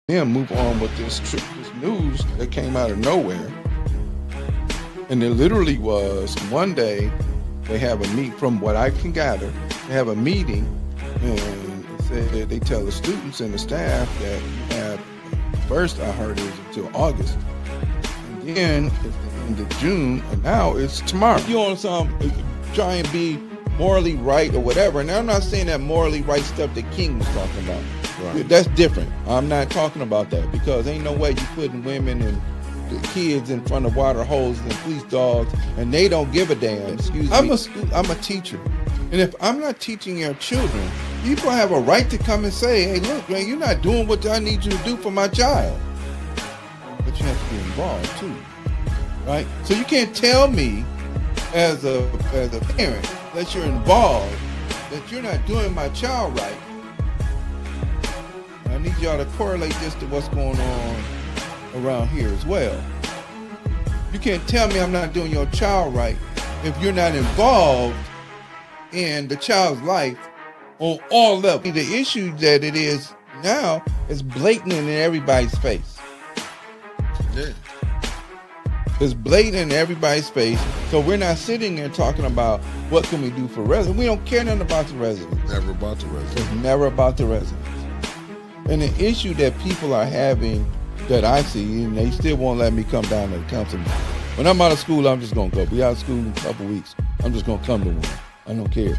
then move on with this news that came out of nowhere. And it literally was one day they have a meet, from what I can gather, they have a meeting and they tell the students and the staff that you have, first I heard it was until August. And then it's the end of June, and now it's tomorrow. You on some try and be morally right or whatever. And I'm not saying that morally right stuff that King was talking about. Right. That's different. I'm not talking about that, because ain't no way you putting women and the kids in front of water hoses and police dogs, and they don't give a damn. Excuse me. I'm a teacher, and if I'm not teaching your children, people have a right to come and say, "Hey, look, man, you're not doing what I need you to do for my child." But you have to be involved too, right? So you can't tell me as a parent that you're involved, that you're not doing my child right. And I need y'all to correlate this to what's going on around here as well. You can't tell me I'm not doing your child right if you're not involved in the child's life on all levels. The issue that it is now is blatant in everybody's face. Yeah. It's blatant in everybody's face. So we're not sitting there talking about what can we do for residents. We don't care nothing about the residents. Never about the residents. It's never about the residents. And the issue that people are having that I see, and they still won't let me come down to the council meeting. When I'm out of school, I'm just going to go. Be out of school in a couple weeks. I'm just going to come to one. I don't care.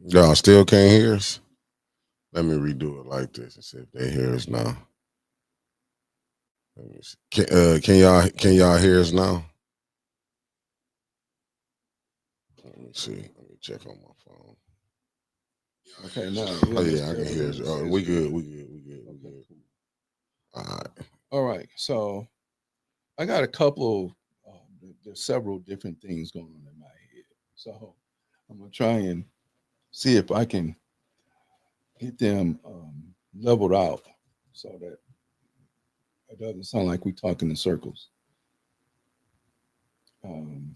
Y'all still can't hear us? Let me redo it like this and see if they hear us now. Let me see. Can y'all hear us now? Let me see. Let me check on my phone. Okay, now. Oh yeah, I can hear us. Oh, we good. All right. So I got a couple of, there's several different things going on in my head. So I'm going to try and see if I can get them leveled out so that it doesn't sound like we talking in circles. Good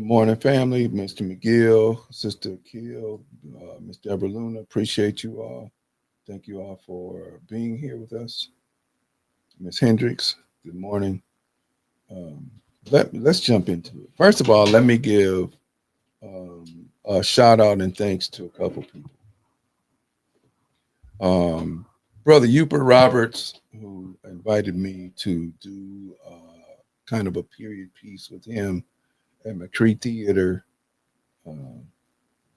morning, family. Mr. McGill, Sister Keel, Miss Deborah Luna. Appreciate you all. Thank you all for being here with us. Miss Hendricks, good morning. Let's jump into it. First of all, let me give a shout out and thanks to a couple people. Brother Hubert Roberts, who invited me to do kind of a period piece with him at McCree Theater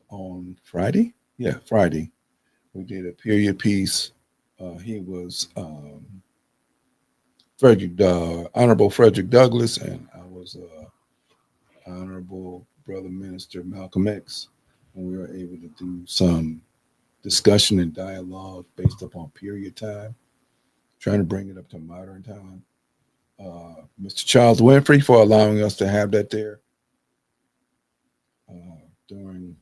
on Friday. Yeah, Friday. We did a period piece. He was Honorable Frederick Douglass, and I was Honorable Brother Minister Malcolm X, and we were able to do some discussion and dialogue based upon period time, trying to bring it up to modern time. Mr. Charles Winfrey for allowing us to have that there during,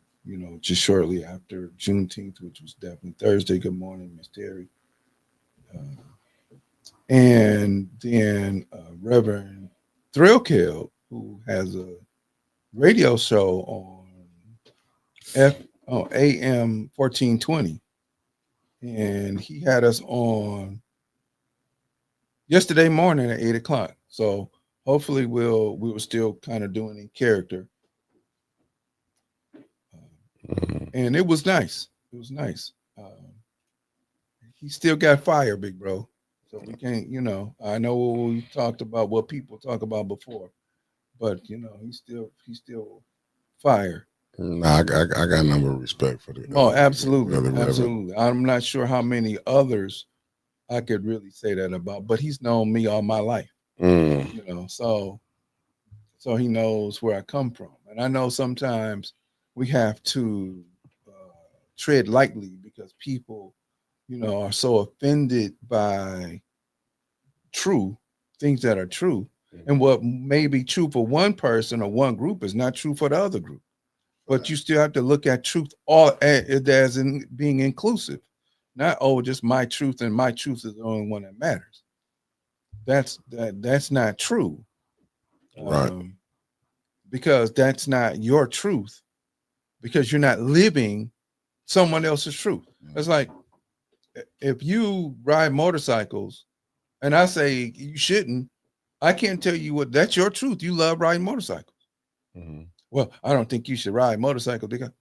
just shortly after Juneteenth, which was definitely Thursday. Good morning, Miss Terry. And then Reverend Thrillkill, who has a radio show on AM 1420. And he had us on yesterday morning at 8 o'clock. So hopefully we'll still kind of doing in character. And it was nice. It was nice. He still got fire, big bro. So we can't, I know we talked about what people talk about before, but he's still fire. Nah, I got a number of respect for the Oh, for absolutely, the Reverend. absolutely. I'm not sure how many others I could really say that about, but he's known me all my life, Mm, so he knows where I come from, and I know sometimes we have to tread lightly because people, are so offended by true things that are true, and what may be true for one person or one group is not true for the other group. But you still have to look at truth all as in being inclusive, not just my truth and my truth is the only one that matters. That's not true, right. um, because that's not your truth because you're not living someone else's truth. It's like if you ride motorcycles and I say you shouldn't, I can't tell you what that's your truth. You love riding motorcycles. Mm-hmm. Well, I don't think you should ride motorcycles because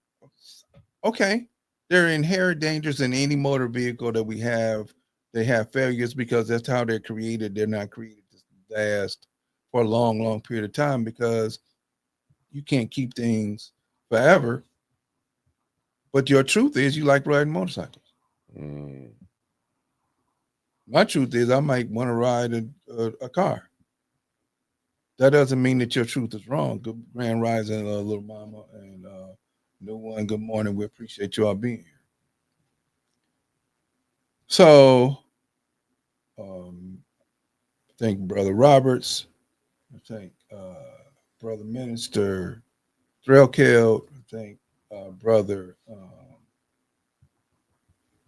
okay, there are inherent dangers in any motor vehicle that we have. They have failures because that's how they're created. They're not created to last for a long, long period of time because you can't keep things forever. But your truth is you like riding motorcycles. Mm. My truth is I might want to ride a car. That doesn't mean that your truth is wrong. Good grand rising, little mama, and new one. Good morning. We appreciate you all being here. So, um, thank Brother Roberts. I thank Brother Minister Threlkeld. I thank Brother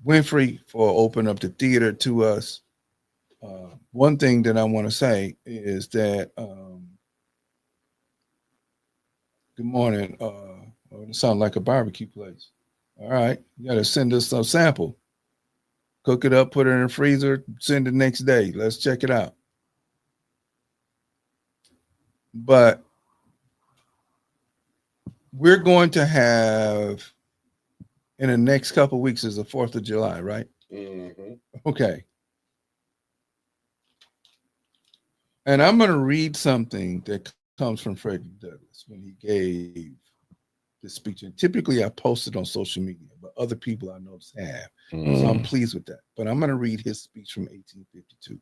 Winfrey for opening up the theater to us. One thing that I want to say is that good morning. It sounds like a barbecue place. All right, you got to send us some sample. Cook it up, put it in the freezer, send it next day. Let's check it out. But we're going to have in the next couple of weeks is the 4th of July, right? Mm-hmm. Okay. And I'm going to read something that comes from Frederick Douglass when he gave this speech. And typically I post it on social media, but other people I notice have. So I'm pleased with that. But I'm going to read his speech from 1852,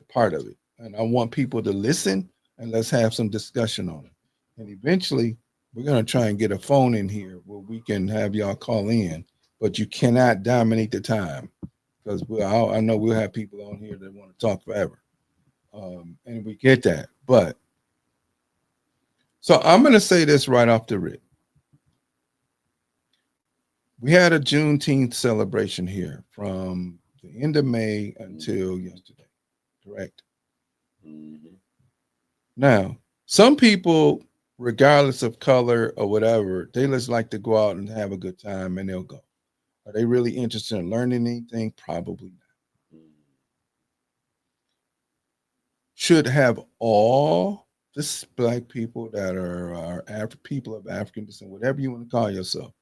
part of it. And I want people to listen and let's have some discussion on it. And eventually we're going to try and get a phone in here where we can have y'all call in, but you cannot dominate the time because I know we'll have people on here that want to talk forever. And we get that. But so I'm going to say this right off the rip. We had a Juneteenth celebration here from the end of May until yesterday, correct? Mm-hmm. Now, some people, regardless of color or whatever, they just like to go out and have a good time and they'll go. Are they really interested in learning anything? Probably not. Should have all this black people that are people of African descent, whatever you want to call yourself,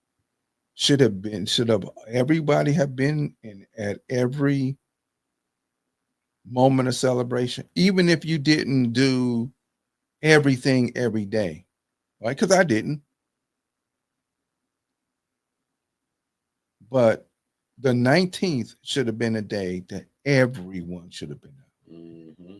should have everybody have been in at every moment of celebration, even if you didn't do everything every day, right? Because I didn't. But the 19th should have been a day that everyone should have been out. Mm-hmm.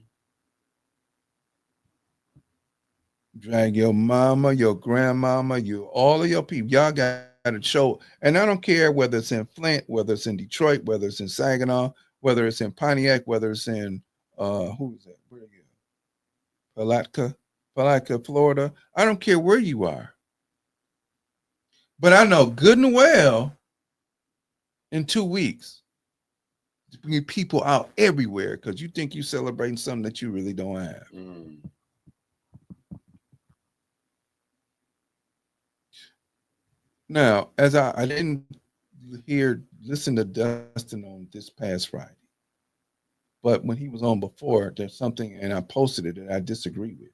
Drag your mama, your grandmama, all of your people. Y'all got to show. And I don't care whether it's in Flint, whether it's in Detroit, whether it's in Saginaw, whether it's in Pontiac, whether it's in who is that? Where are you? Palatka, Florida. I don't care where you are. But I know good and well in 2 weeks, bring people out everywhere because you think you're celebrating something that you really don't have. Mm. Now, as I didn't listen to Dustin on this past Friday, But when he was on before, there's something, and I posted it that I disagree with.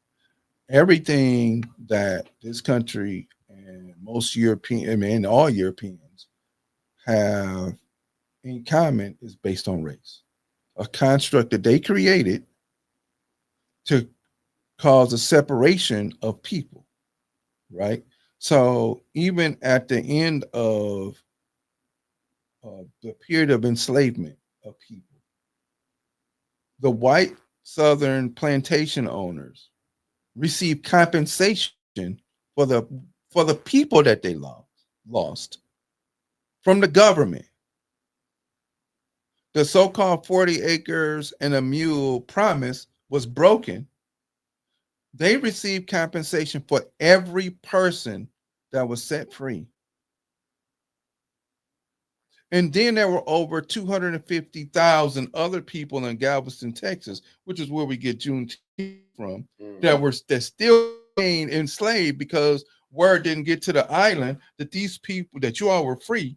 Everything that this country and most European, I mean, all Europeans have in common is based on race, a construct that they created to cause a separation of people, right? So even at the end of the period of enslavement of people, the white Southern plantation owners received compensation for the for the people that they lost from the government. The so-called 40 acres and a mule promise was broken. They received compensation for every person that was set free. And then there were over 250,000 other people in Galveston, Texas, which is where we get Juneteenth from, that still being enslaved because word didn't get to the island that these people, that you all were free.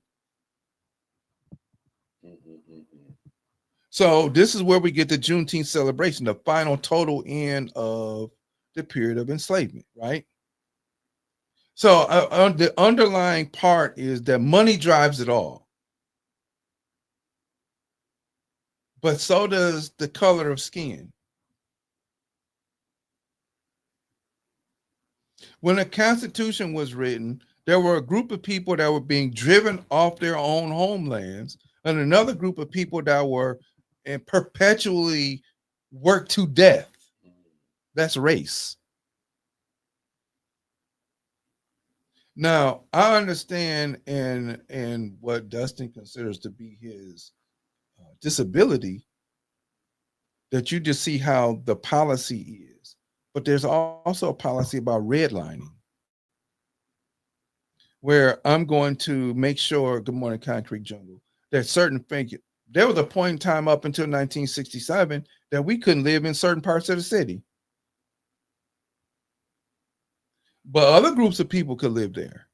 So this is where we get the Juneteenth celebration, the final total end of the period of enslavement, right? So the underlying part is that money drives it all. But so does the color of skin. When the Constitution was written, there were a group of people that were being driven off their own homelands, and another group of people that were perpetually worked to death. That's race. Now, I understand and what Dustin considers to be his disability, that you just see how the policy is. But there's also a policy about redlining, where I'm going to make sure, good morning, Concrete Jungle, that certain things, there was a point in time up until 1967 that we couldn't live in certain parts of the city. But other groups of people could live there.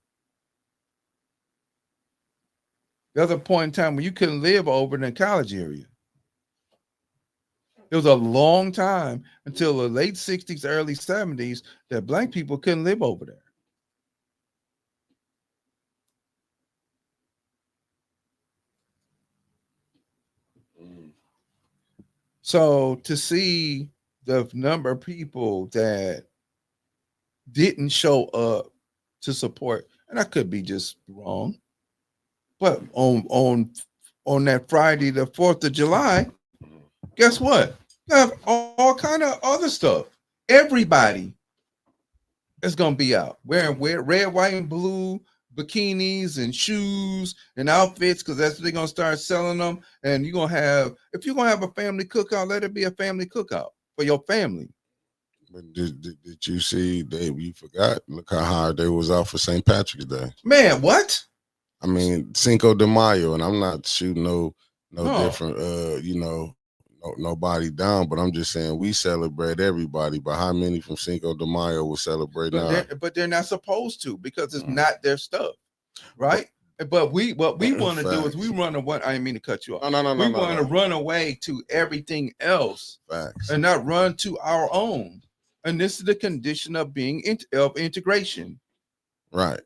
There was a point in time when you couldn't live over in the college area. It was a long time until the late 60s, early 70s that Black people couldn't live over there. So to see the number of people that didn't show up to support, and I could be just wrong, but on that Friday, the 4th of July, guess what? You have all kind of other stuff. Everybody is gonna be out wearing red, white, and blue bikinis and shoes and outfits, because that's what they're gonna start selling them. And you're gonna have, if you're gonna have a family cookout, let it be a family cookout for your family. But did you see you forgot? Look how hard they was out for St. Patrick's Day. Man, what? I mean, Cinco de Mayo, and I'm not shooting no different nobody down, but I'm just saying we celebrate everybody. But how many from Cinco de Mayo will celebrate now? But they're not supposed to, because it's not their stuff, right? But what we want to do is we run away. I didn't mean to cut you off. We want to run away to everything else. Facts. And not run to our own. And this is the condition of being of integration. Right.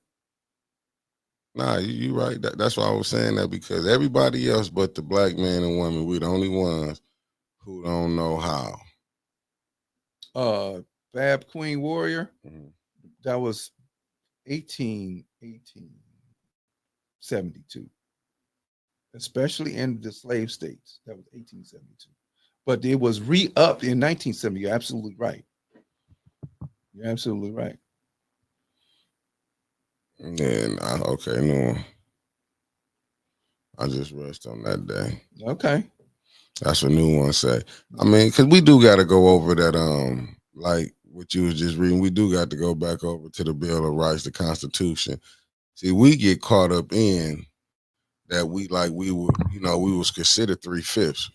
Nah, you right. That's why I was saying that, because everybody else but the Black man and woman, we're the only ones who don't know how. Fab Queen Warrior, that was 1872, especially in the slave states. That was 1872, but it was re-upped in 1970. You're absolutely right. You're absolutely right. And no, I just rest on that day. Okay. That's what new ones say. I mean, because we do got to go over that, like what you was just reading. We do got to go back over to the Bill of Rights, the Constitution. See, we get caught up in that we was considered 3/5.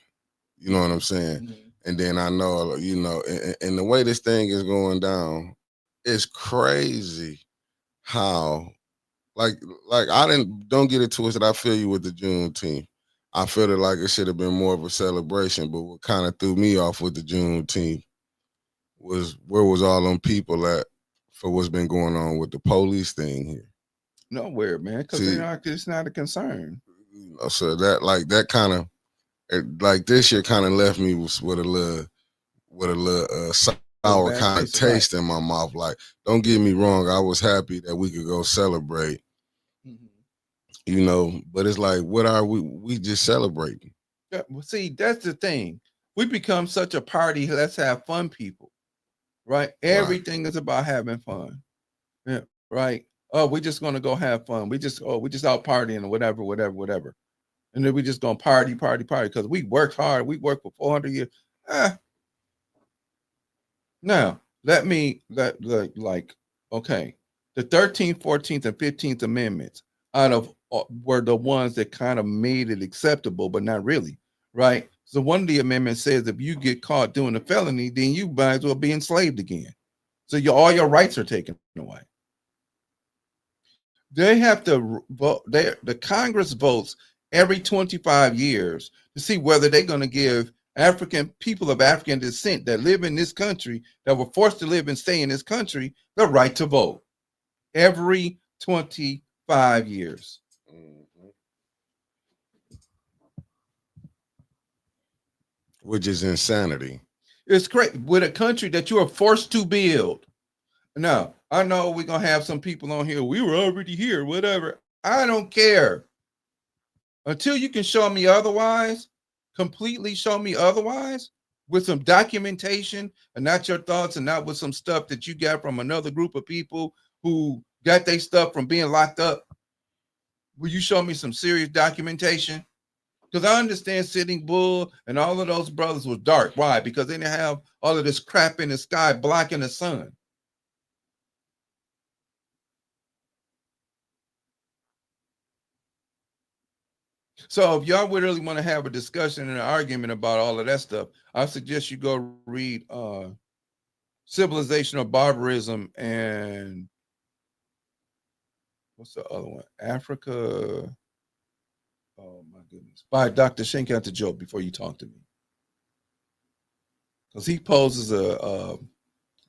You know what I'm saying? Mm-hmm. And then I know, and the way this thing is going down, it's crazy how, like I don't get it twisted. I feel you with the Juneteenth. I feel it like it should have been more of a celebration. But what kind of threw me off with the Juneteenth was where was all them people at for what's been going on with the police thing here. Nowhere, man, because See, it's not a concern. so that kind of like this year kind of left me with a little With a sour bad kind of taste, right? taste in my mouth. Like, don't get me wrong, I was happy that we could go celebrate, Mhm. but it's like, what are we just celebrating? Yeah, well, see, that's the thing. We become such a party. Let's have fun, people. Right? Right. Everything is about having fun. Yeah. Right. Oh, we're just gonna go have fun. We just out partying or whatever, whatever, whatever. And then we just gonna party, party, party because we worked hard. We worked for 400 years. Ah, now like okay, the 13th, 14th, and 15th Amendments out of were the ones that kind of made it acceptable, but not really, right? So one of the amendments says if you get caught doing a felony, then you might as well be enslaved again. So all your rights are taken away. They have to vote. The Congress votes every 25 years to see whether they're going to give African people of African descent that live in this country, that were forced to live and stay in this country, the right to vote every 25 years. Mhm. Which is insanity. It's great with a country that you are forced to build. Now, I know we're going to have some people on here. We were already here, whatever. I don't care. Until you can show me otherwise, completely show me otherwise with some documentation and not your thoughts and not with some stuff that you got from another group of people who got their stuff from being locked up. Will you show me some serious documentation? Because I understand Sitting Bull and all of those brothers was dark. Why? Because they didn't have all of this crap in the sky blocking the sun. So if y'all would really want to have a discussion and an argument about all of that stuff, I suggest you go read Civilization of Barbarism and what's the other one? Africa. Oh my goodness. By Dr. Shinkat Joe before you talk to me. Because he poses a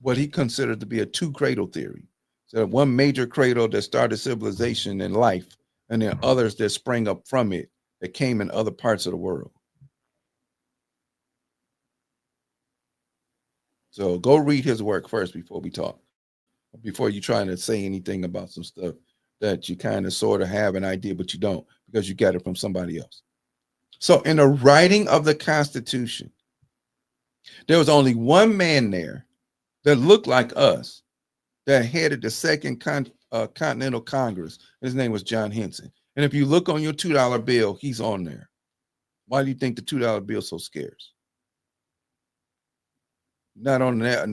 what he considered to be a two cradle theory. So one major cradle that started civilization and life, and then others that sprang up from it that came in other parts of the world. So go read his work first before we talk, before you trying to say anything about some stuff that you kind of sort of have an idea, but you don't because you got it from somebody else. So in the writing of the Constitution, there was only one man there that looked like us that headed the second Continental Congress. His name was John Henson. And if you look on your $2 bill, he's on there. Why do you think the $2 bill is so scarce? Not on that,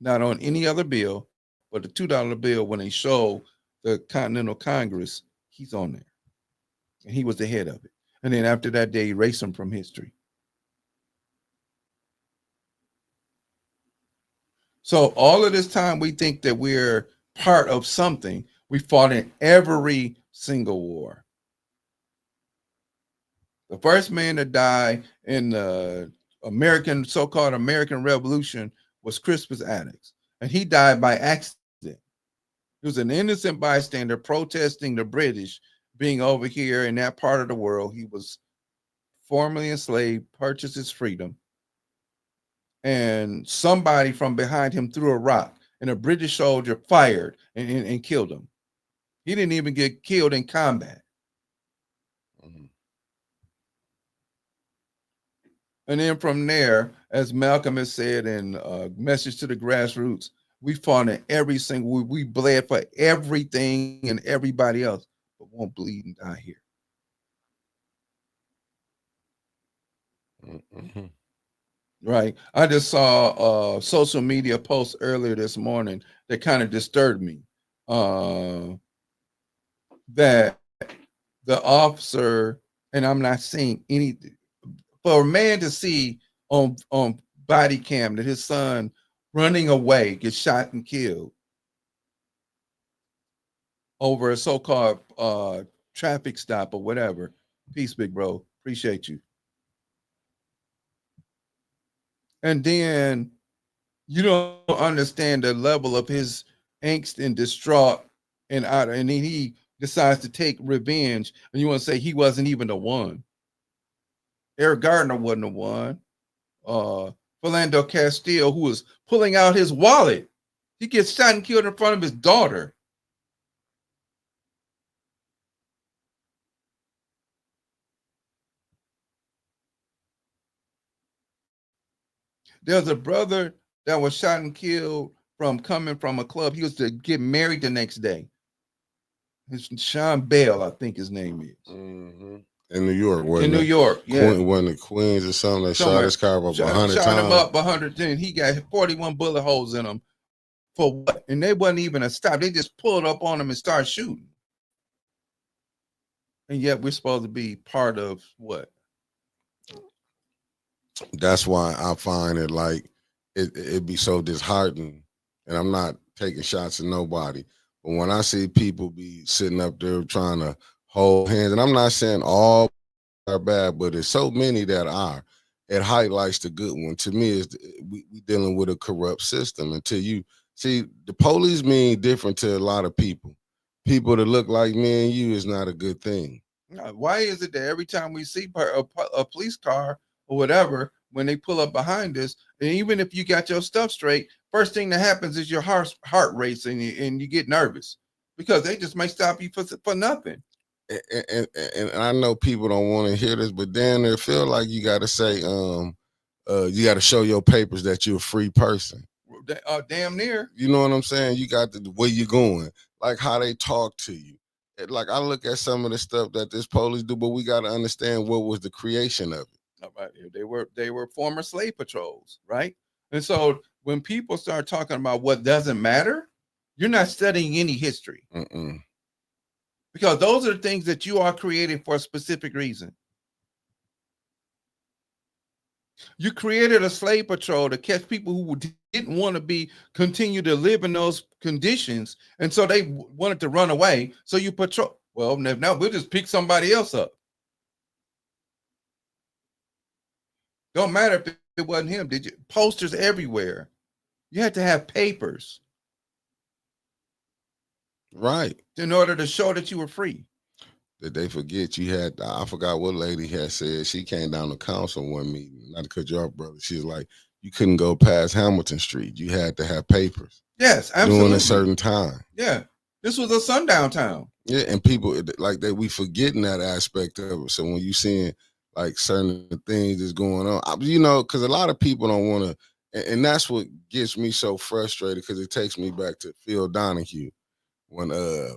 not on any other bill, but the $2 bill when they show the Continental Congress, he's on there. And he was the head of it. And then after that, they erase him from history. So all of this time we think that we're part of something. We fought in every single war. The first man to die in the so-called American Revolution was Crispus Attucks, and he died by accident. He was an innocent bystander protesting the British being over here in that part of the world. He was formerly enslaved, purchased his freedom, and somebody from behind him threw a rock, and a British soldier fired and killed him. He didn't even get killed in combat. Mhm. And then from there, as Malcolm has said in Message to the Grassroots, we fought in every single, we bled for everything and everybody else, but won't bleed and die here. Mhm. Right. I just saw a social media post earlier this morning that kind of disturbed me. That the officer, and I'm not saying anything, for a man to see on body cam that his son running away gets shot and killed over a so-called traffic stop or whatever. Peace, big bro. Appreciate you. And then you don't understand the level of his angst and distraught and out, and then he decides to take revenge, and you want to say he wasn't even the one. Eric Gardner wasn't the one. Philando Castile, who was pulling out his wallet, he gets shot and killed in front of his daughter. There's a brother that was shot and killed from coming from a club. He was to get married the next day. It's Sean Bell, I think his name is. Mm-hmm. In New York, wasn't in New York, yeah. One of the Queens or something that shot his car up 100 times. Shot him up 100 times. He got 41 bullet holes in him. For what? And they wasn't even a stop. They just pulled up on him and started shooting. And yet we're supposed to be part of what? That's why I find it like it'd be so disheartening. And I'm not taking shots at nobody. But when I see people be sitting up there trying to hold hands, and I'm not saying all are bad, but there's so many that are. It highlights the good one. To me, is we dealing with a corrupt system. Until you see, the police mean different to a lot of people. People that look like me and you is not a good thing. Why is it that every time we see a police car or whatever, when they pull up behind us, and even if you got your stuff straight, first thing that happens is your heart racing and you get nervous because they just may stop you for nothing. And I know people don't want to hear this, but then they feel like you got to say, you got to show your papers that you're a free person. Damn near. You know what I'm saying? You got the where you going, like how they talk to you. Like I look at some of the stuff that this police do, but we got to understand what was the creation of it. All right. They were former slave patrols, right? And so when people start talking about what doesn't matter, you're not studying any history. Mm-mm. Because those are the things that you are creating for a specific reason. You created a slave patrol to catch people who didn't want to continue to live in those conditions, and so they wanted to run away. So you patrol. Well, now we'll just pick somebody else up. Don't matter if it wasn't him. Did you posters everywhere? You had to have papers, right, in order to show that you were free. Did they forget you had? I forgot what lady had said. She came down to council one meeting. Not to cut you off, brother. She was like, you couldn't go past Hamilton Street. You had to have papers. Yes, absolutely. During a certain time. Yeah, this was a sundown town. Yeah, and people like that, we forgetting that aspect of it. So when you seeing like certain things that's going on, you know, because a lot of people don't want to, and that's what gets me so frustrated, because it takes me back to Phil Donahue. When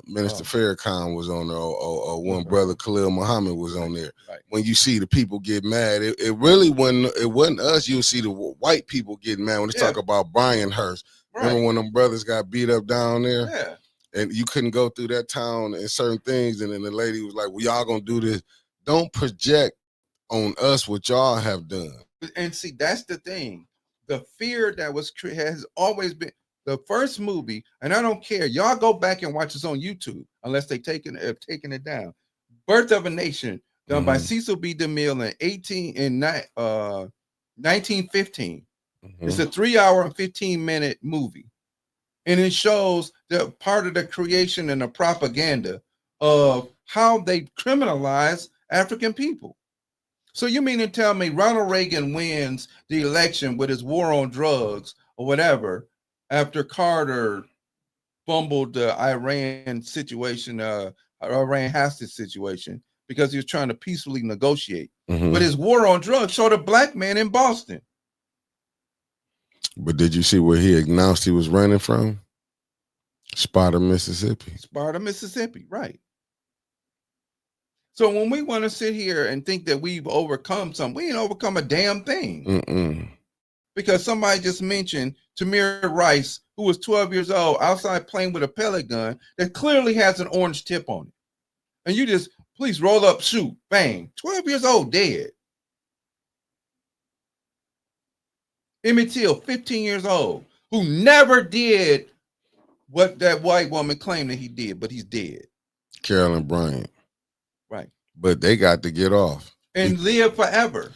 Minister Farrakhan was on there, or when Brother Khalil Muhammad was on there. Right. When you see the people get mad, it really wasn't us. You'll see the white people getting mad when they talk about Brian Hurst. Right. Remember when them brothers got beat up down there? Yeah. And you couldn't go through that town and certain things, and then the lady was like, well, y'all gonna do this. Don't project on us what y'all have done. And see, that's the thing. The fear that has always been the first movie, and I don't care. Y'all go back and watch this on YouTube, unless they've taken it down. Birth of a Nation, done by Cecil B. DeMille in 1915. It's a 3-hour and 15-minute movie. And it shows the part of the creation and the propaganda of how they criminalize African people. So you mean to tell me Ronald Reagan wins the election with his war on drugs or whatever, after Carter fumbled the Iran situation, Iran hostage situation, because he was trying to peacefully negotiate. But his war on drugs showed a black man in Boston. But did you see where he announced he was running from? Sparta, Mississippi. Sparta, Mississippi, right. So when we want to sit here and think that we've overcome something, we ain't overcome a damn thing. Because somebody just mentioned Tamir Rice, who was 12 years old, outside playing with a pellet gun that clearly has an orange tip on it. And you just, please roll up, shoot, bang. 12 years old, dead. Emmett Till, 15 years old, who never did what that white woman claimed that he did, but he's dead. Carolyn Bryant. Right. But they got to get off. and live forever.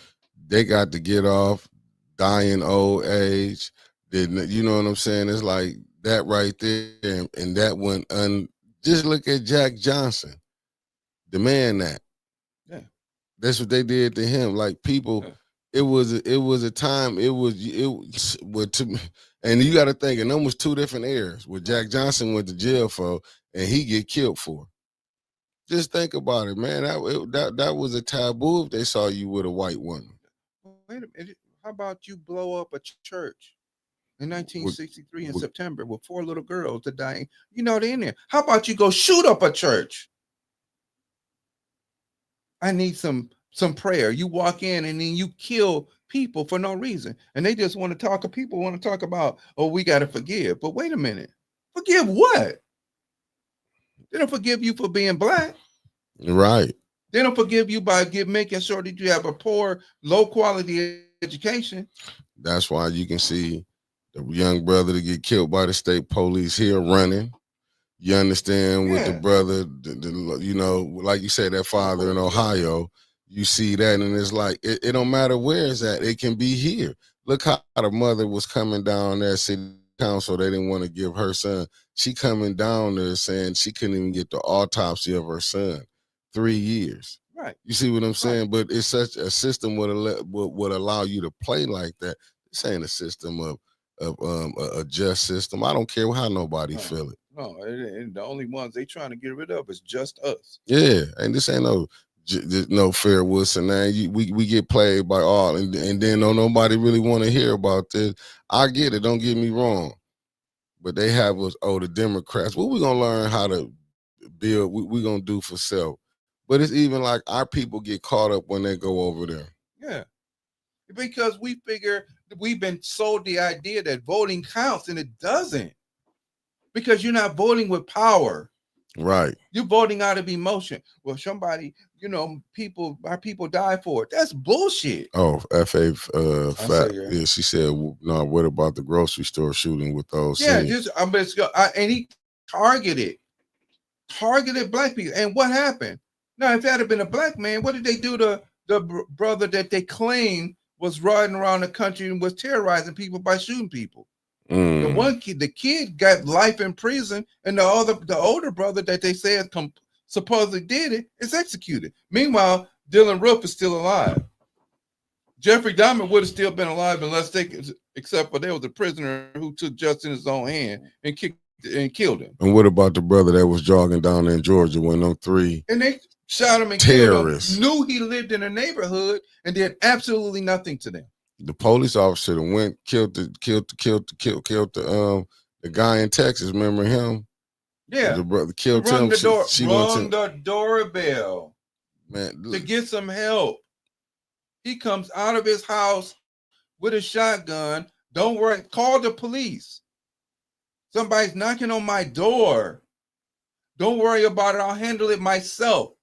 They got to get off dying old age. You know what I'm saying? It's like that right there, and that went just look at Jack Johnson, demand that. Yeah. That's what they did to him. Like people, Yeah. it was a time. It was to me, and you got to think, and them was two different eras. What Jack Johnson went to jail for, and he get killed for. Just think about it, man. That was a taboo if they saw you with a white woman. Wait a minute. How about you blow up a church in 1963 in September with 4 little girls that dying? You know they're in there. How about you go shoot up a church? I need some prayer. You walk in and then you kill people for no reason. And they just want to talk, people want to talk about, oh, we got to forgive. But wait a minute. Forgive what? They don't forgive you for being black. Right. They don't forgive you by making sure that you have a poor, low quality education. That's why you can see the young brother to get killed by the state police here running. You understand with the brother, you know, like you said, that father in Ohio, you see that, and it's like, it don't matter where it's at. It can be here. Look how the mother was coming down there, city council. They didn't want to give her son. She coming down there saying she couldn't even get the autopsy of her son. 3 years. Right. You see what I'm saying? Right. But it's such a system would allow you to play like that. This ain't a system of a just system. I don't care how nobody feel it. No, and the only ones they trying to get rid of is just us. Yeah, and this ain't no fair Wilson. We get played by all, and then nobody really want to hear about this. I get it. Don't get me wrong, but they have us. Oh, the Democrats. What we gonna learn how to build? We gonna do for self. But it's even like our people get caught up when they go over there. Yeah, because we figure we've been sold the idea that voting counts, and it doesn't. Because you're not voting with power. Right. You're voting out of emotion. Well, somebody, our people die for it. That's bullshit. Oh, F.A. Fat. Yeah, she said, no, what about the grocery store shooting with those? Yeah, and he targeted black people. And what happened? Now, if that had been a black man, what did they do to the brother that they claimed was riding around the country and was terrorizing people by shooting people? The kid got life in prison, and the older brother that they said supposedly did it is executed. Meanwhile, Dylan Roof is still alive. Jeffrey Dahmer would have still been alive except for there was a prisoner who took justice in his own hand and killed him. And what about the brother that was jogging down there in Georgia when them 3 and they shot him and terrorists killed him? Knew he lived in a neighborhood and did absolutely nothing to them. The police officer that went killed the guy in Texas. Remember him? Yeah, the brother killed him. Rung the doorbell, man, to get some help. He comes out of his house with a shotgun. Don't worry, call the police. Somebody's knocking on my door. Don't worry about it. I'll handle it myself.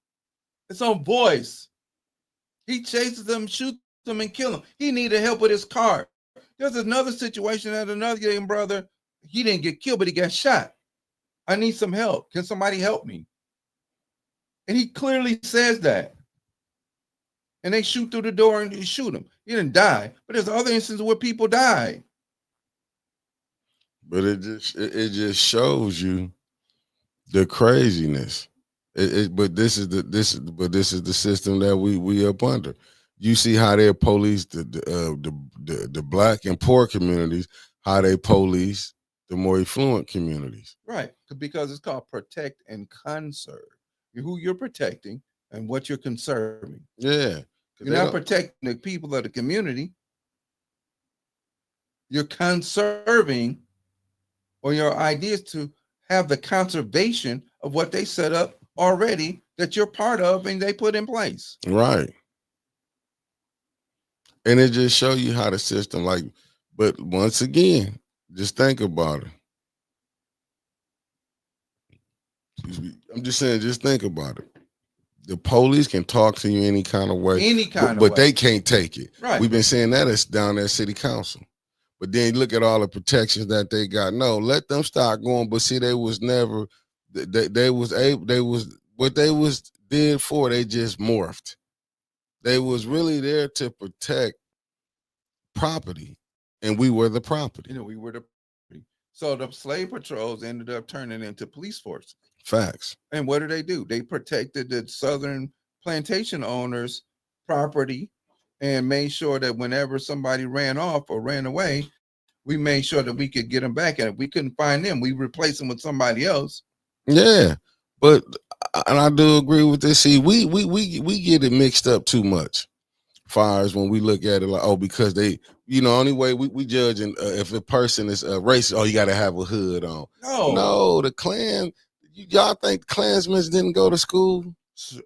It's on voice. He chases them, shoots them, and kill him. He needed help with his car. There's another situation that another young brother, he didn't get killed, but he got shot. I need some help. Can somebody help me? And he clearly says that. And they shoot through the door and shoot him. He didn't die, but there's other instances where people died. But it just shows you the craziness. But this is the system that we up under. You see how they police the black and poor communities, how they police the more affluent communities. Right, because it's called protect and conserve. Who you're protecting and what you're conserving. Yeah. You're not protecting the people of the community. You're conserving, or your idea is to have the conservation of what they set up already that you're part of and they put in place. Right. And it just show you how the system, but once again, just think about it. I'm just saying, just think about it. The police can talk to you any kind of way, but they can't take it. Right. We've been saying that it's down at city council. But then look at all the protections that they got. No, let them start going. But see, they was never, they was what they was did for, they just morphed. They was really there to protect property, and we were the property. We were the property. So the slave patrols ended up turning into police forces. Facts. And what do? They protected the southern plantation owners' property and made sure that whenever somebody ran off or ran away, we made sure that we could get them back. And if we couldn't find them, we replaced them with somebody else. Yeah, but and I do agree with this. See, we get it mixed up too much. Far as when we look at it like, oh, because they, only way we judging if a person is racist, oh, you got to have a hood on. No, the Klan. Y'all think Klansmen didn't go to school?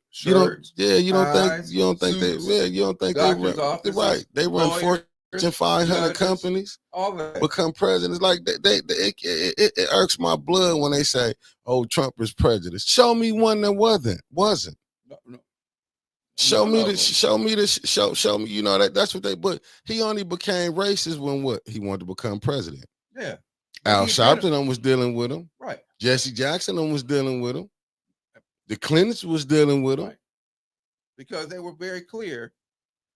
Shirts, you don't think suits, they're right. They run Fortune 500 companies. All that. Become presidents. Like it irks my blood when they say, "Oh, Trump is prejudiced." Show me one that wasn't. No. Show me. That's what they. But he only became racist when what? He wanted to become president. Yeah. Al Sharpton was dealing with him. Right. Jesse Jackson was dealing with him. The Clintons was dealing with him. Right. Because they were very clear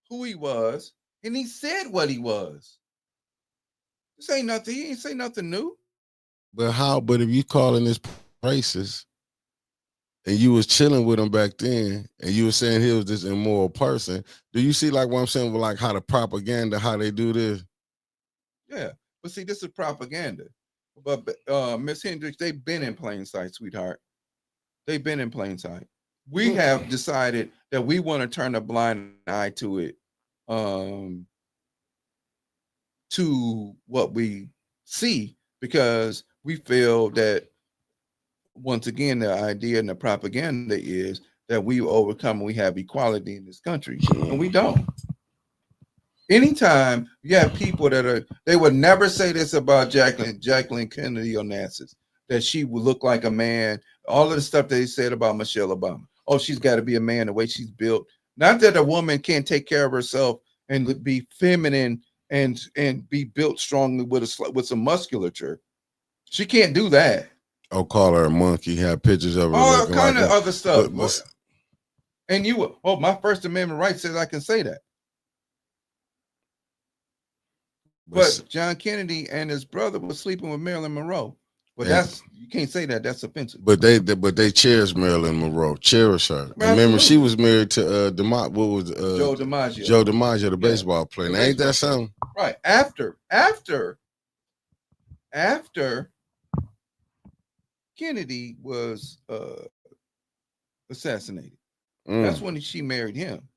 who he was, and he said what he was. This ain't nothing. He ain't say nothing new. But how? But if you calling this racist, and you was chilling with him back then, and you were saying he was this immoral person, do you see like what I'm saying with like how the propaganda, how they do this? Yeah, but see, this is propaganda. But Miss Hendricks, they've been in plain sight, sweetheart. They've been in plain sight. We have decided that we want to turn a blind eye to it, to what we see, because we feel that, once again, the idea and the propaganda is that we overcome and we have equality in this country, and we don't. Anytime you have people they would never say this about Jacqueline Kennedy Onassis, that she would look like a man. All of the stuff that they said about Michelle Obama. Oh, she's got to be a man the way she's built. Not that a woman can't take care of herself and be feminine and be built strongly with some musculature. She can't do that. Oh, call her a monkey. Have pictures of her. All kind of other stuff. And my First Amendment right says I can say that. But John Kennedy and his brother was sleeping with Marilyn Monroe. But you can't say that. That's offensive. But they cherish Marilyn Monroe. Cherish her. Remember, she was married to Joe DiMaggio. Joe DiMaggio, the baseball player. Now, ain't that something? Right. After Kennedy was assassinated. That's when she married him.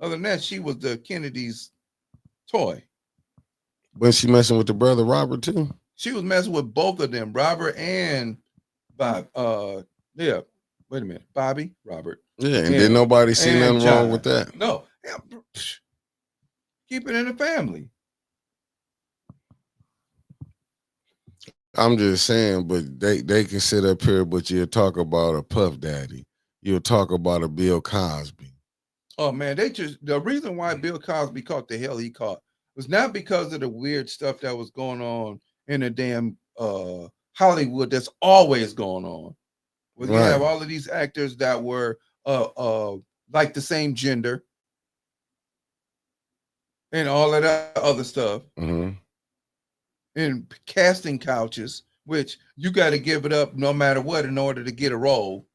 Other than that, she was the Kennedy's toy. But she messing with the brother Robert too. She was messing with both of them, Robert and Bob. Wait a minute, Bobby, Robert. Yeah, and did nobody see nothing wrong with that? No, keep it in the family. I'm just saying, but they can sit up here, but you'll talk about a Puff Daddy. You'll talk about a Bill Cosby. Oh man, the reason why Bill Cosby caught the hell he caught was not because of the weird stuff that was going on in the damn Hollywood that's always going on. Where you have all of these actors that were like the same gender and all of that other stuff. Mm-hmm. And casting couches, which you got to give it up no matter what in order to get a role.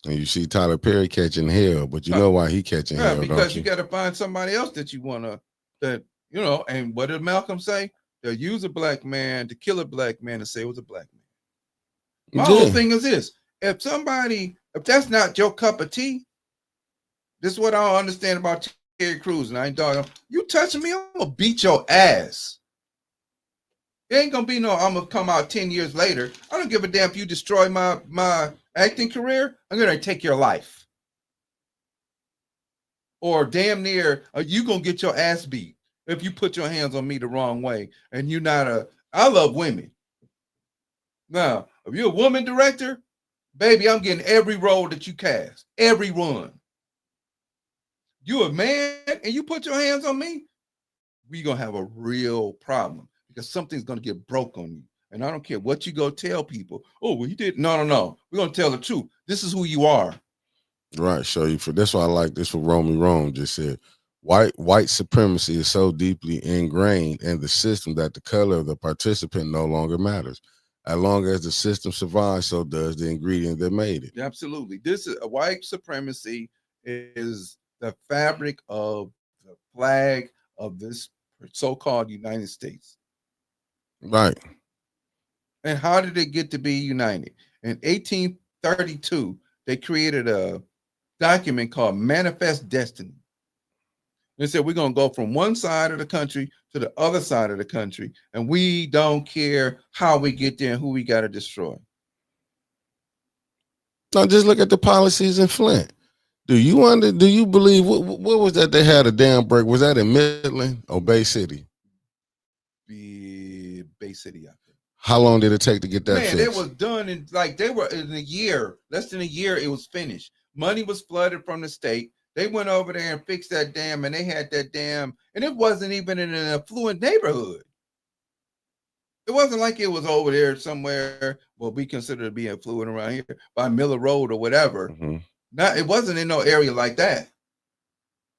And you see Tyler Perry catching hell, but you know why he catching hell, because you got to find somebody else that you want to, and what did Malcolm say? They'll use a black man to kill a black man and say it was a black man. My whole thing is this. If that's not your cup of tea, this is what I don't understand about Terry Crews. And I ain't talking, you touching me, I'm going to beat your ass. It ain't going to be I'm going to come out 10 years later. I don't give a damn if you destroy my acting career. I'm going to take your life. Or damn near, you going to get your ass beat if you put your hands on me the wrong way. And you're not I love women. Now, if you're a woman director, baby, I'm getting every role that you cast. Every one. You a man and you put your hands on me, we're going to have a real problem because something's going to get broke on you. And I don't care what you go tell people. Oh, well, you did. No. We're going to tell the truth. This is who you are. Right. So that's why I like this what Romy Rome just said. White supremacy is so deeply ingrained in the system that the color of the participant no longer matters. As long as the system survives, so does the ingredient that made it. Absolutely. This is white supremacy is the fabric of the flag of this so-called United States. Right. And how did it get to be united? In 1832, they created a document called Manifest Destiny. They said we're going to go from one side of the country to the other side of the country, and we don't care how we get there and who we got to destroy. Now just look at the policies in Flint. Do you believe what was that they had a dam break? Was that in Midland or Bay City? The Bay City, I think. How long did it take to get that fixed? fixed? It was done in they were in a year, less than a year, it was finished. Money was flooded from the state. They went over there and fixed that dam, and they had that dam, and it wasn't even in an affluent neighborhood. It wasn't like it was over there somewhere, well, we consider to be affluent around here by Miller Road or whatever. Mm-hmm. It wasn't in no area like that.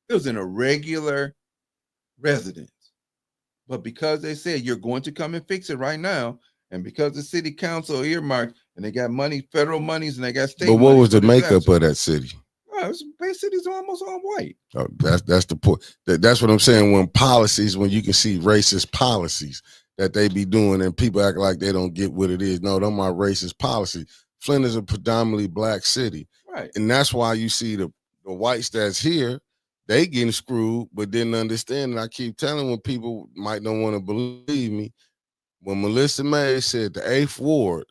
It was in a regular residence. But because they said you're going to come and fix it right now, and because the city council earmarked and they got money, federal monies, and they got state. But what was the makeup of that city? Bay City's almost all white. Oh, that's the point. That's what I'm saying. When you can see racist policies that they be doing, and people act like they don't get what it is. No, them are racist policies. Flint is a predominantly black city, right? And that's why you see the whites that's here, they getting screwed, but didn't understand. And I keep telling when people might don't want to believe me, when Melissa May said the 8th Ward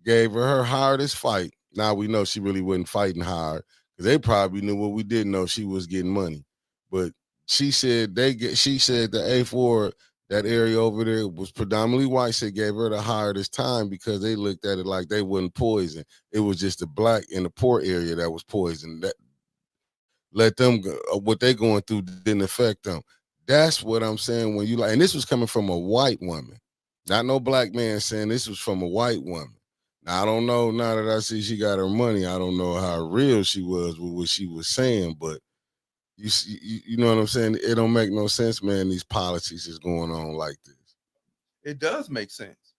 gave her hardest fight, now we know she really wasn't fighting hard because they probably knew what we didn't know, she was getting money. But she said the 8th Ward, that area over there was predominantly white, so gave her the hardest time because they looked at it like they wasn't poison. It was just the black in the poor area that was poison. That let them go, what they going through didn't affect them. That's what I'm saying when you and this was coming from a white woman. Not no black man saying this was from a white woman. Now, I don't know, now that I see she got her money, I don't know how real she was with what she was saying, but you know what I'm saying? It don't make no sense, man, these policies is going on like this. It does make sense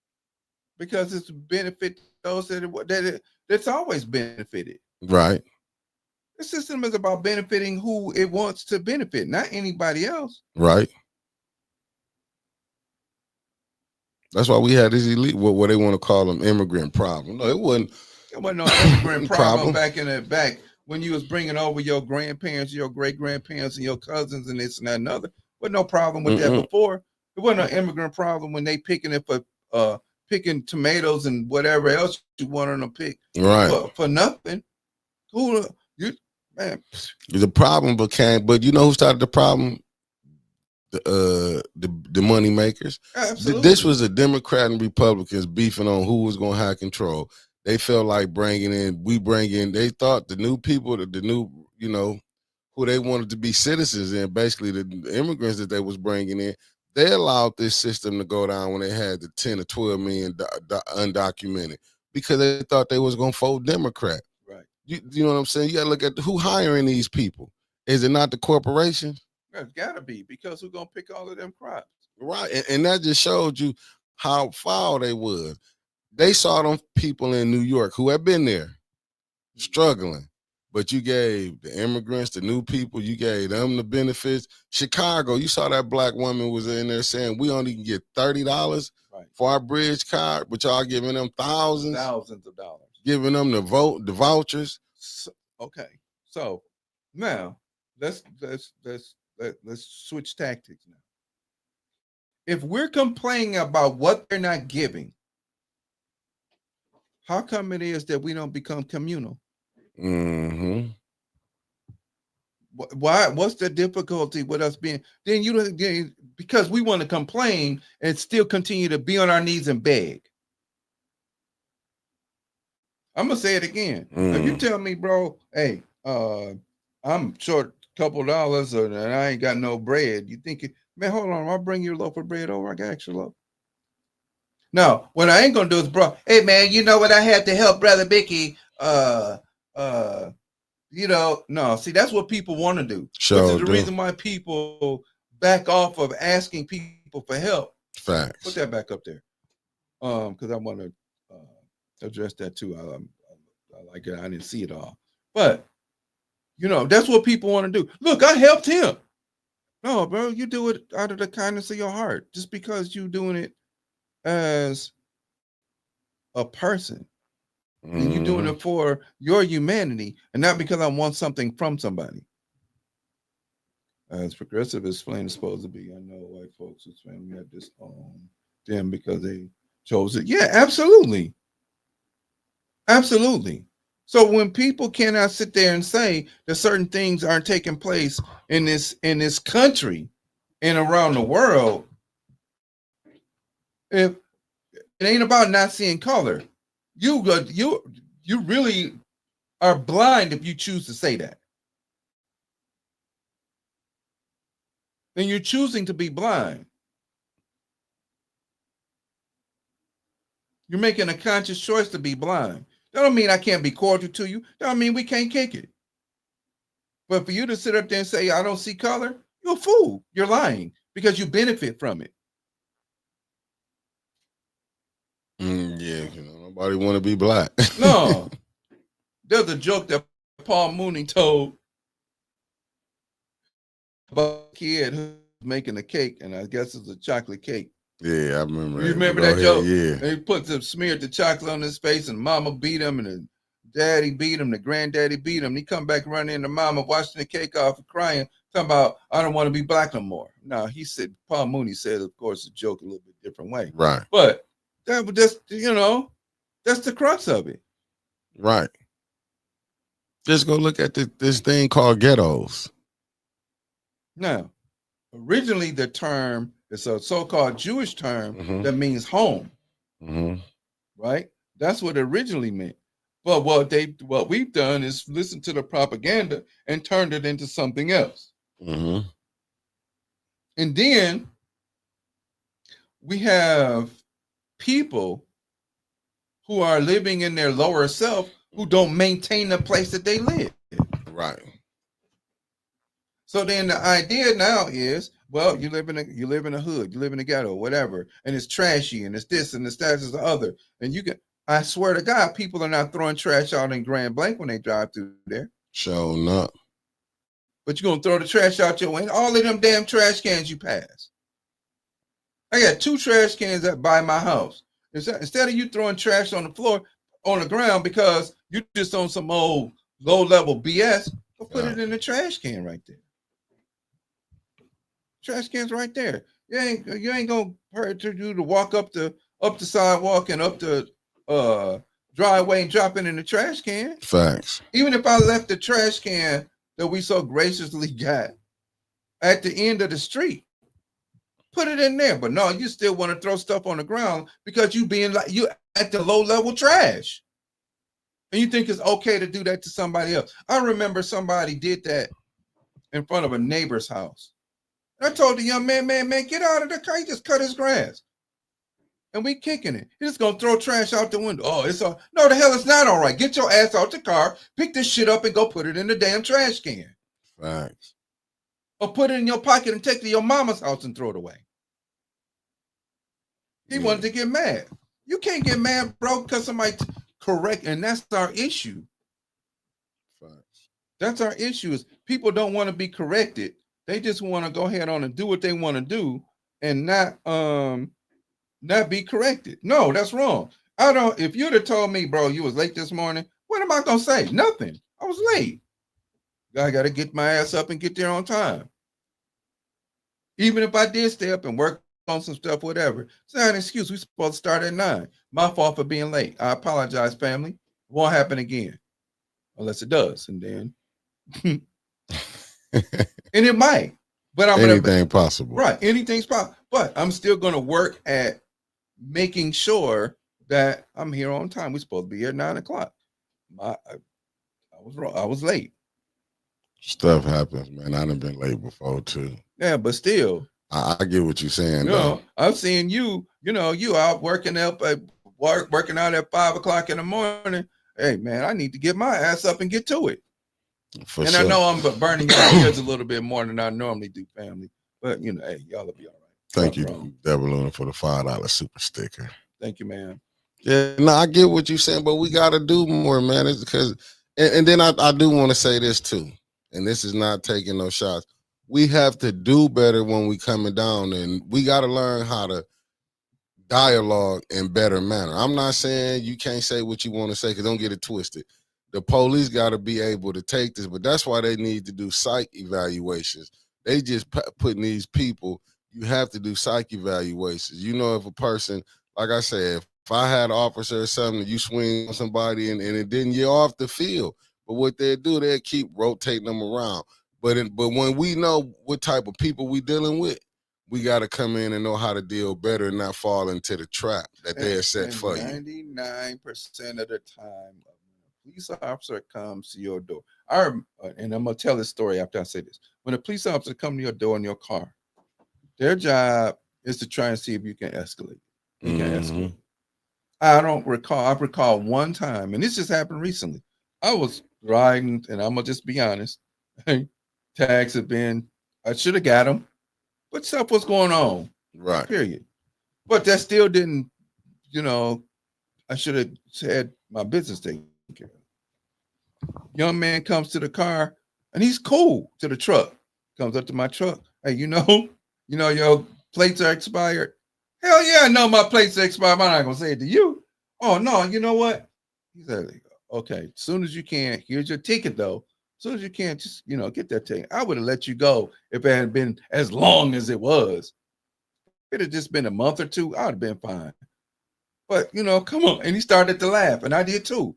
because it's benefit those that's always benefited. Right. The system is about benefiting who it wants to benefit, not anybody else. Right. That's why we had this elite, what they want to call them, immigrant problem. No, it wasn't no immigrant problem back when you was bringing over your grandparents, your great-grandparents, and your cousins and this and that and other. But no problem with that before. It wasn't an immigrant problem when they picking it for picking tomatoes and whatever else you wanted them to pick. Right. For nothing. Man. The problem but you know who started the problem? The money makers. Absolutely. This was a Democrat and Republicans beefing on who was going to have control. They felt like they thought the new people, the new, who they wanted to be citizens in, basically the immigrants that they was bringing in, they allowed this system to go down when they had the 10 or 12 million undocumented because they thought they was going to vote Democrat. Right. You know what I'm saying? You got to look at who hiring these people. Is it not the corporations? It's gotta be, because who's gonna pick all of them crops? Right. And that just showed you how foul they was. They saw them people in New York who had been there struggling, but you gave the immigrants, the new people, you gave them the benefits. Chicago, you saw that black woman was in there saying we only can get $30 for our bridge card, but y'all giving them thousands of dollars, giving them the vouchers. So now let's switch tactics now. If we're complaining about what they're not giving, how come it is that we don't become communal? Mm-hmm. Why? What's the difficulty with us being? Then because we want to complain and still continue to be on our knees and beg. I'm gonna say it again. If you tell me, bro, hey, I'm short couple dollars and I ain't got no bread, you think, man, hold on, I'll bring you a loaf of bread over. I got extra loaf. No, what I ain't gonna do is, bro, hey man, you know what, I had to help Brother Bicky No. See, that's what people want to do. Which Sure is the do. reason why people back off of asking people for help. Facts. Put that back up there, because I want to address that too. I like it. I didn't see it all, but that's what people want to do. Look, I helped him. No, bro, you do it out of the kindness of your heart. Just because you're doing it as a person, and you're doing it for your humanity, and not because I want something from somebody. As progressive as plain is supposed to be, I know white folks whose family have disowned them because they chose it. Yeah, absolutely. Absolutely. So when people cannot sit there and say that certain things aren't taking place in this country and around the world, if it ain't about not seeing color, you really are blind if you choose to say that. Then you're choosing to be blind. You're making a conscious choice to be blind. That don't mean I can't be cordial to you. That don't mean we can't kick it. But for you to sit up there and say, I don't see color, you're a fool. You're lying because you benefit from it. Yeah, nobody want to be black. No. There's a joke that Paul Mooney told about a kid who's making a cake, and I guess it's a chocolate cake. Yeah, I remember. You remember that joke? Yeah. And he put smeared the chocolate on his face, and mama beat him, and the daddy beat him, the granddaddy beat him. And he come back running into mama, washing the cake off and crying, talking about, I don't want to be black no more. Now, he said, Paul Mooney said, of course, the joke a little bit different way. Right. But that's the crux of it. Right. Just go look at this thing called ghettos. Now, originally the term is a so-called Jewish term that means home. Right? That's what it originally meant. But what we've done is listen to the propaganda and turned it into something else. And then we have people who are living in their lower self who don't maintain the place that they live. Right. So then the idea now is, well, you live in a hood, you live in a ghetto, whatever, and it's trashy and it's this and it's that is the other. And I swear to God, people are not throwing trash out in Grand Blanc when they drive through there. Sure not. But you're gonna throw the trash out your window. All of them damn trash cans you pass. I got 2 trash cans that by my house. Instead of you throwing trash on the floor, on the ground because you just on some old low-level BS, go put it in the trash can right there. Trash can's right there. You ain't gonna hurt you to walk up the sidewalk and up the driveway and drop it in the trash can. Facts. Even if I left the trash can that we so graciously got at the end of the street, put it in there. But no, you still want to throw stuff on the ground because you at the low level trash. And you think it's okay to do that to somebody else. I remember somebody did that in front of a neighbor's house. I told the young man, get out of the car. He just cut his grass. And we kicking it. He's just going to throw trash out the window. Oh, it's all. No, the hell, it's not all right. Get your ass out the car, pick this shit up and go put it in the damn trash can. Facts. Or put it in your pocket and take it to your mama's house and throw it away. He wanted to get mad. You can't get mad, bro, because somebody correct. And that's our issue. Facts. That's our issue is people don't want to be corrected. They just want to go ahead on and do what they want to do and not be corrected. No, that's wrong. If you'd have told me, bro, you was late this morning, what am I gonna say? Nothing. I was late. I gotta get my ass up and get there on time. Even if I did stay up and work on some stuff, whatever. It's not an excuse. We're supposed to start at 9. My fault for being late. I apologize, family. It won't happen again. Unless it does. And then and it might, but anything possible. Right, anything's possible. But I'm still going to work at making sure that I'm here on time. We're supposed to be here at 9 o'clock. I was wrong. I was late. Stuff happens, man. I done been late before too. Yeah, but still, I get what you're saying. I'm seeing you. You out working out at 5 o'clock in the morning. Hey, man, I need to get my ass up and get to it. For And sure. I know I'm burning your ears a little bit more than I normally do, family. But hey, y'all will be all right. Thank you, Devil Luna, for the $5 super sticker. Thank you, man. Yeah, no, I get what you're saying, but we got to do more, man. It's because, and then I do want to say this too, and this is not taking no shots. We have to do better when we coming down, and we got to learn how to dialogue in better manner. I'm not saying you can't say what you want to say, because don't get it twisted. The police got to be able to take this, but that's why they need to do psych evaluations. They just putting these people, you have to do psych evaluations. You know, if a person, like I said, if I had an officer or something, you swing on somebody and it didn't get off the field, but what they do, they keep rotating them around. But when we know what type of people we dealing with, we got to come in and know how to deal better and not fall into the trap that they have set for 99% you. 99% of the time, a police officer comes to your door. And I'm going to tell this story after I say this. When a police officer comes to your door in your car, their job is to try and see if you can escalate. You can escalate. I recall one time, and this just happened recently. I was riding, and I'm going to just be honest. Tags have been, I should have got them, but stuff was going on. Right. Period. But that still didn't, I should have had my business taken care of. Young man comes to the car, and he's cool to the truck. Comes up to my truck. Hey, your plates are expired. Hell yeah, I know my plates are expired. I'm not gonna say it to you. Oh no, you know what? He said, okay, as soon as you can, here's your ticket though. As soon as you can, just get that ticket. I would have let you go if it had been as long as it was. If it had just been a month or two, I'd have been fine. But come on. And he started to laugh, and I did too.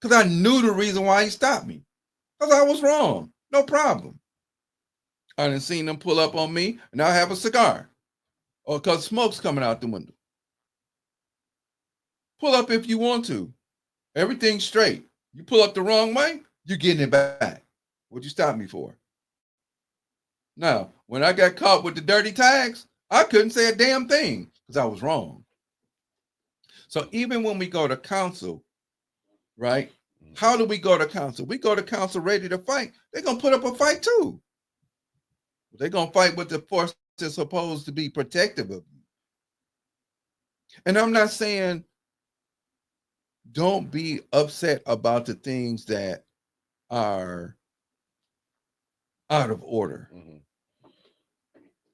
Because I knew the reason why he stopped me. Because I was wrong. No problem. I done seen them pull up on me, and I have a cigar. Or because smoke's coming out the window. Pull up if you want to. Everything's straight. You pull up the wrong way, you're getting it back. What'd you stop me for? Now, when I got caught with the dirty tags, I couldn't say a damn thing because I was wrong. So even when we go to council, right? How do we go to council? We go to council ready to fight. They're going to put up a fight too. They're going to fight with the force that's supposed to be protective of you. And I'm not saying don't be upset about the things that are out of order. Mm-hmm.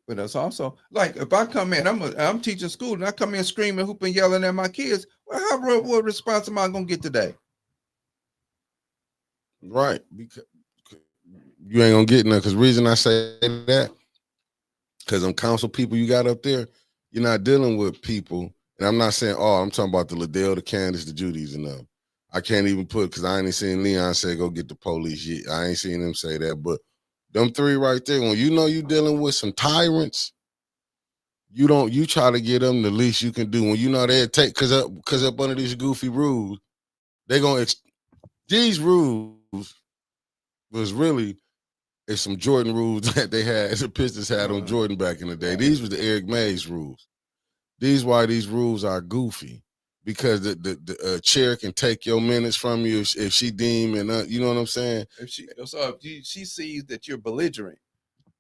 But it's also like if I come in, I'm teaching school, and I come in screaming, hooping, yelling at my kids. Well, what response am I going to get today? Right, because you ain't gonna get none. Because reason I say that, because them council people you got up there, you're not dealing with people. And I'm not saying, I'm talking about the Liddell, the Candace, the Judys, and them. I can't even put, because I ain't seen Leon say go get the police yet. I ain't seen him say that, but them three right there, when you dealing with some tyrants, you try to get them the least you can do. When you know they'll take, because up under these goofy rules, they gonna these rules was really it's some Jordan rules that they had, the Pistons had on Jordan back in the day. These were the Eric Mays rules. These rules are goofy, because the chair can take your minutes from you if she deem, and you know what I'm saying. If she sees that you're belligerent,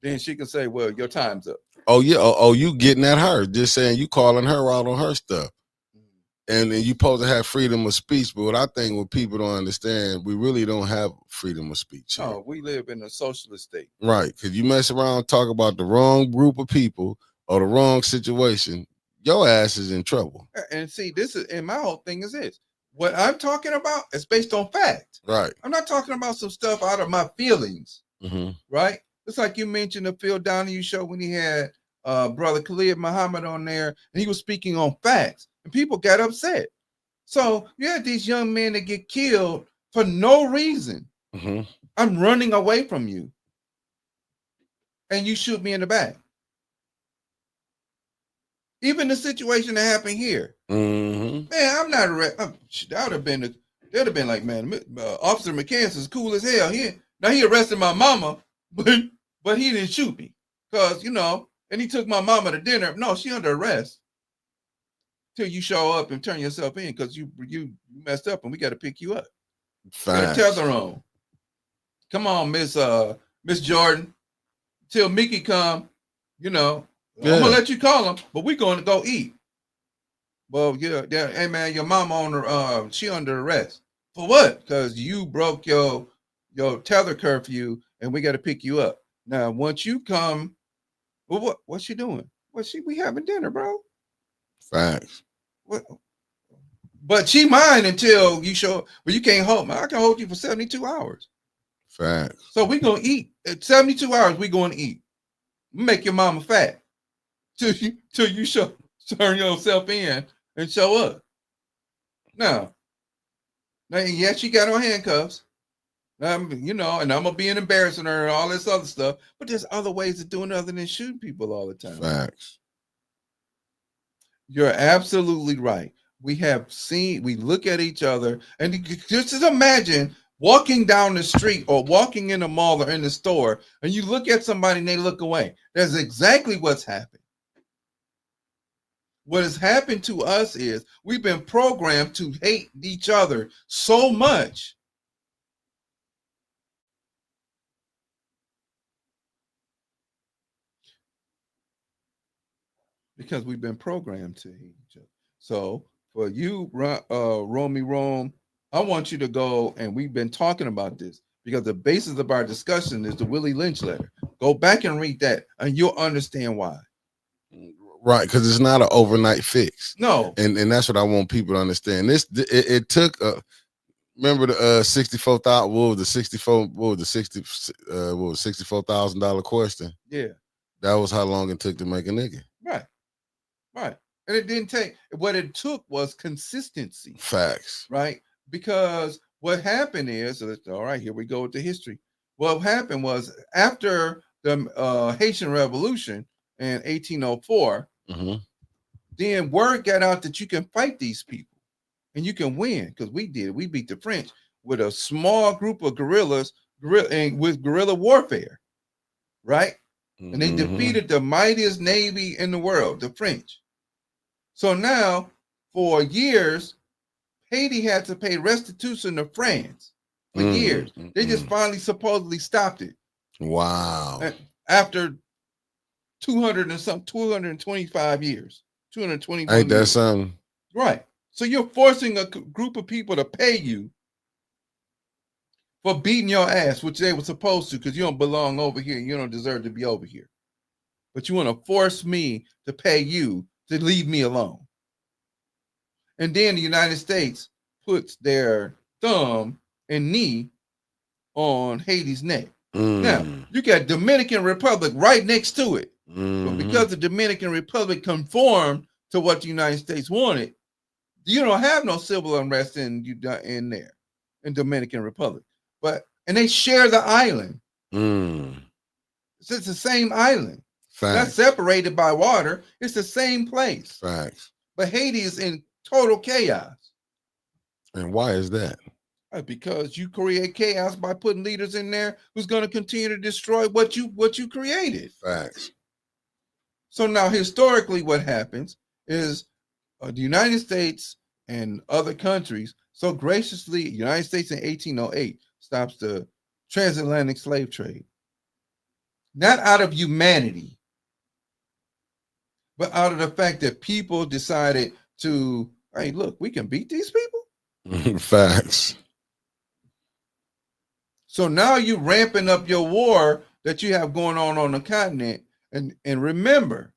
then she can say, "Well, your time's up." Oh yeah, you getting at her, just saying you calling her out on her stuff. And then you supposed to have freedom of speech, but what I think what people don't understand, we really don't have freedom of speech here. Oh, we live in a socialist state. Right, because you mess around, talk about the wrong group of people or the wrong situation, your ass is in trouble. And see, my whole thing is this. What I'm talking about is based on fact. Right. I'm not talking about some stuff out of my feelings. Mm-hmm. Right? It's like you mentioned the Phil Donahue show when he had brother Khalid Muhammad on there, and he was speaking on facts. And people got upset. So you had these young men that get killed for no reason. Mm-hmm. I'm running away from you, and you shoot me in the back. Even the situation that happened here, man, I'm not that'd have been like, man, Officer McCants is cool as hell. He arrested my mama, but he didn't shoot me because and he took my mama to dinner. No, she under arrest till you show up and turn yourself in because you messed up and we got to pick you up. Got a tether on. Come on, Miss Jordan. Till Mickey come, I'm gonna let you call him, but we're going to go eat. Well, yeah. Hey man, your mama on the she under arrest for what? Because you broke your tether curfew, and we got to pick you up. Now, once you come, well, what's she doing? We having dinner, bro. Facts. What? But she mine until you show. Well, you can't hold me. I can hold you for 72 hours. Facts. So we gonna eat at 72 hours. We gonna eat. Make your mama fat till you turn yourself in and show up. Now, yes, she got on handcuffs. And I'm gonna be embarrassing her and all this other stuff. But there's other ways of doing it other than shooting people all the time. Facts. You're absolutely right. We look at each other, and just imagine walking down the street or walking in a mall or in the store, and you look at somebody and they look away. That's exactly what's happened. What has happened to us is we've been programmed to hate each other so much because we've been programmed to hate each other. So for you, Romy Rome, I want you to go, and we've been talking about this because the basis of our discussion is the Willie Lynch letter. Go back and read that, and you'll understand why. Right, because it's not an overnight fix. No, and that's what I want people to understand. It took remember the 64,000. What was the 64? What was the 60? What was $64,000 question? Yeah, that was how long it took to make a nigga. Right. And it didn't take. What it took was consistency. Facts. Right, because what happened is, all right, here we go with the history. What happened was after the Haitian Revolution in 1804, then word got out that you can fight these people and you can win, because we did. We beat the French with a small group of guerrillas, and with guerrilla warfare, right? And they defeated the mightiest navy in the world, the French. So now, for years, Haiti had to pay restitution to France for years. They just finally supposedly stopped it. Wow. After 225 years. 221 Ain't that years. something? Right. So you're forcing a group of people to pay you for beating your ass, which they were supposed to, because you don't belong over here. You don't deserve to be over here. But you want to force me to pay you to leave me alone. And then the United States puts their thumb and knee on Haiti's neck. Now, you got Dominican Republic right next to it. But because the Dominican Republic conformed to what the United States wanted, you don't have no civil unrest in there, in Dominican Republic. And they share the island. It's the same island. Facts. Not separated by water. It's the same place. Facts. But Haiti is in total chaos. And why is that? Because you create chaos by putting leaders in there who's going to continue to destroy what you created. Facts. So now, historically, what happens is the United States and other countries so graciously, the United States in 1808 stops the transatlantic slave trade. Not out of humanity, but out of the fact that people decided to, hey, look, we can beat these people. Facts. So now you're ramping up your war that you have going on the continent. And remember,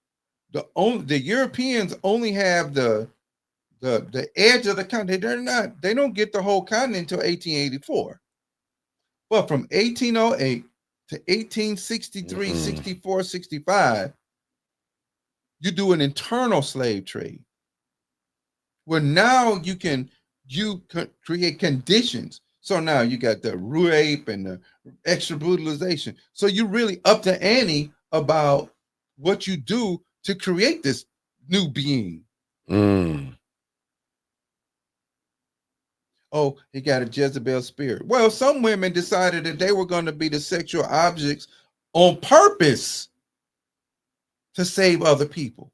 the Europeans only have the edge of the continent. They don't get the whole continent until 1884. But from 1808 to 1863, 64, 65, you do an internal slave trade where now you create conditions. So now you got the rape and the extra brutalization. So you really up the ante about what you do to create this new being. Oh, he got a Jezebel spirit. Well, some women decided that they were going to be the sexual objects on purpose to save other people.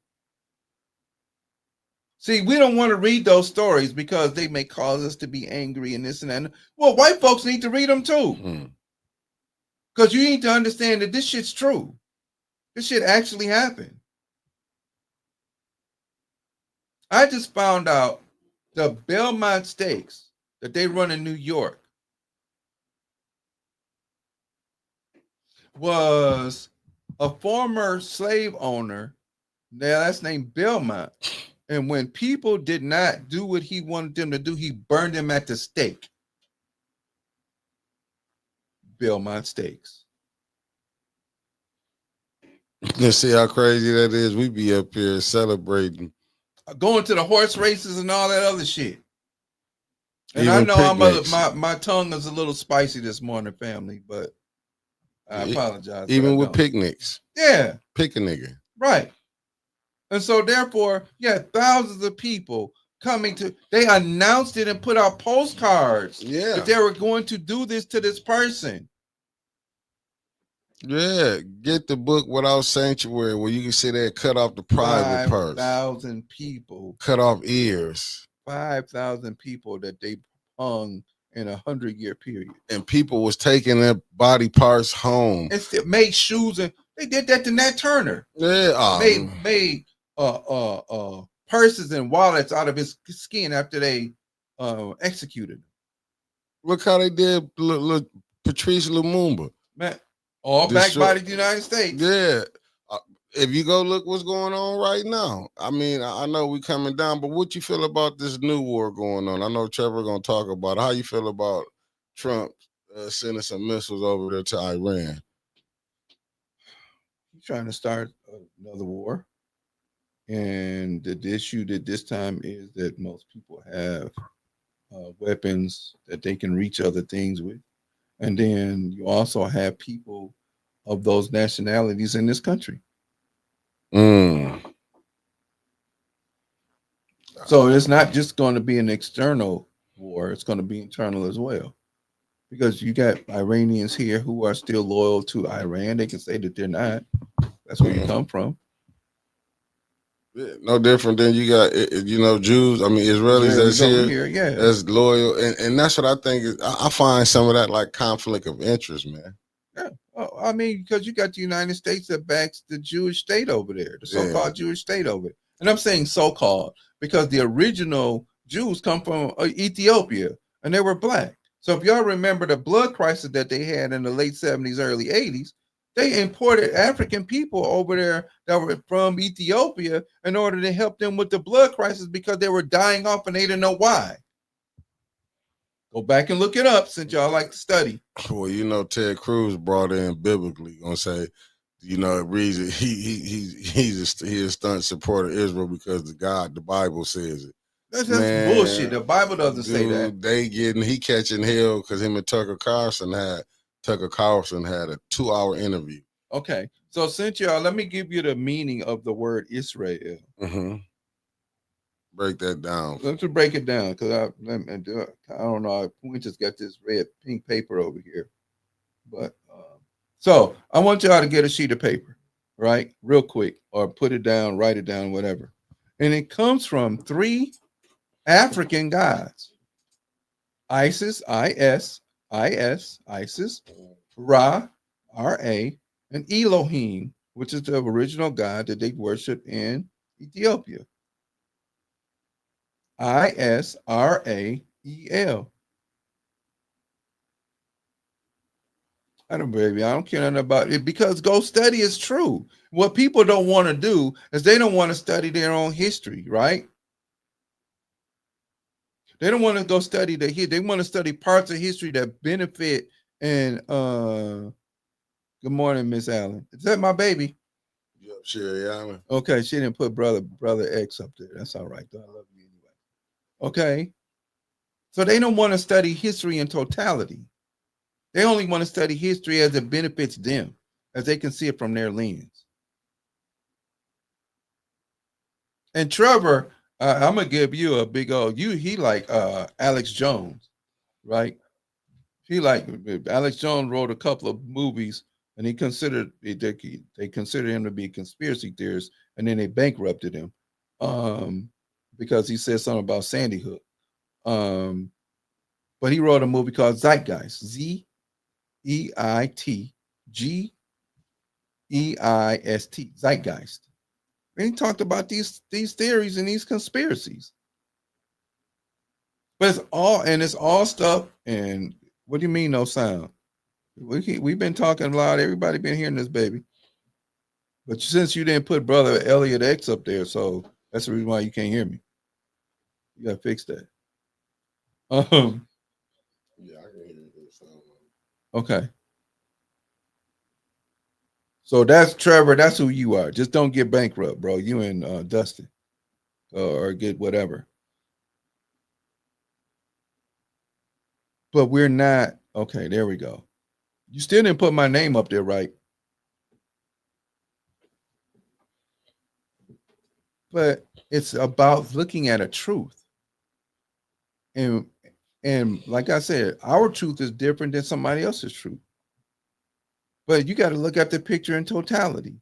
See, we don't want to read those stories because they may cause us to be angry and this and that. Well, white folks need to read them too. Because you need to understand that this shit's true. This shit actually happened. I just found out the Belmont Stakes that they run in New York was a former slave owner. Now that's named Belmont. And when people did not do what he wanted them to do, he burned them at the stake. Belmont Stakes. Let's see how crazy that is. We be up here celebrating. Going to the horse races and all that other shit. And Even I know picnics. my tongue is a little spicy this morning, family, but I apologize. Even with picnics. Yeah. Pick a nigga. Right. And so therefore, yeah, thousands of people coming to, they announced it and put out postcards that they were going to do this to this person. Yeah, get the book Without Sanctuary where you can sit there and cut off the private parts. 5,000 people. Cut off ears. 5,000 people that they hung in 100-year period. And people was taking their body parts home. And still made shoes, and they did that to Nat Turner. Yeah. Made purses and wallets out of his skin after they executed him. Look how they did Patrice Lumumba. Man, all backed by the United States. Yeah. If you go look what's going on right now, I mean, I know we coming down, but what you feel about this new war going on? I know Trevor gonna talk about it. How you feel about Trump sending some missiles over there to Iran? He's trying to start another war. And the issue that this time is that most people have weapons that they can reach other things with. And then you also have people of those nationalities in this country. So it's not just going to be an external war, it's going to be internal as well. Because you got Iranians here who are still loyal to Iran. They can say that they're not. That's where you come from. Yeah, no different than you got, Jews. I mean, Israelis that's here, that's loyal, and that's what I think is. I find some of that like conflict of interest, man. Yeah, I mean, because you got the United States that backs the Jewish state over there, the so-called Jewish state over there, and I'm saying so-called because the original Jews come from Ethiopia, and they were black. So if y'all remember the blood crisis that they had in the late 70s, early 80s. They imported African people over there that were from Ethiopia in order to help them with the blood crisis because they were dying off and they didn't know why. Go back and look it up since y'all like to study. Well, Ted Cruz brought in biblically, gonna say, reason he's a stunt supporter of Israel because the Bible says it. That's bullshit. The Bible doesn't say that. He catching hell because him and Tucker Carlson had a 2-hour interview. Okay. So since y'all, let me give you the meaning of the word Israel. Break that down. Let's break it down because I don't know. We just got this pink paper over here. But so I want y'all to get a sheet of paper, right? Real quick, or put it down, write it down, whatever. And it comes from 3 African gods. Isis, Isis, Ra, R-A, and Elohim, which is the original god that they worship in Ethiopia. Israel. I don't care nothing about it because go study is true. What people don't want to do is they don't want to study their own history, right? They don't want to go study they want to study parts of history that benefit. And good morning, Miss Allen. Is that my baby? Yep, Sherry Allen. Okay, she didn't put brother X up there. That's all right. Though. I love you anyway. Okay. So they don't want to study history in totality. They only want to study history as it benefits them, as they can see it from their lens. And Trevor, I'm gonna give you a big old he like Alex Jones, right? He like Alex Jones wrote a couple of movies, and he considered they considered him to be a conspiracy theorist, and then they bankrupted him because he said something about Sandy Hook. But he wrote a movie called Zeitgeist, Zeit, Geist, zeitgeist. And he talked about these theories and these conspiracies. But it's all stuff. And what do you mean no sound? We've been talking loud. Everybody been hearing this, baby. But since you didn't put brother Elliott X up there, so that's the reason why you can't hear me. You gotta fix that. Yeah, I can hear it. Okay. So that's Trevor. That's who you are. Just don't get bankrupt, bro. You and Dustin, or get whatever. But we're not. Okay, there we go. You still didn't put my name up there, right? But it's about looking at a truth, and like I said, our truth is different than somebody else's truth. But you got to look at the picture in totality.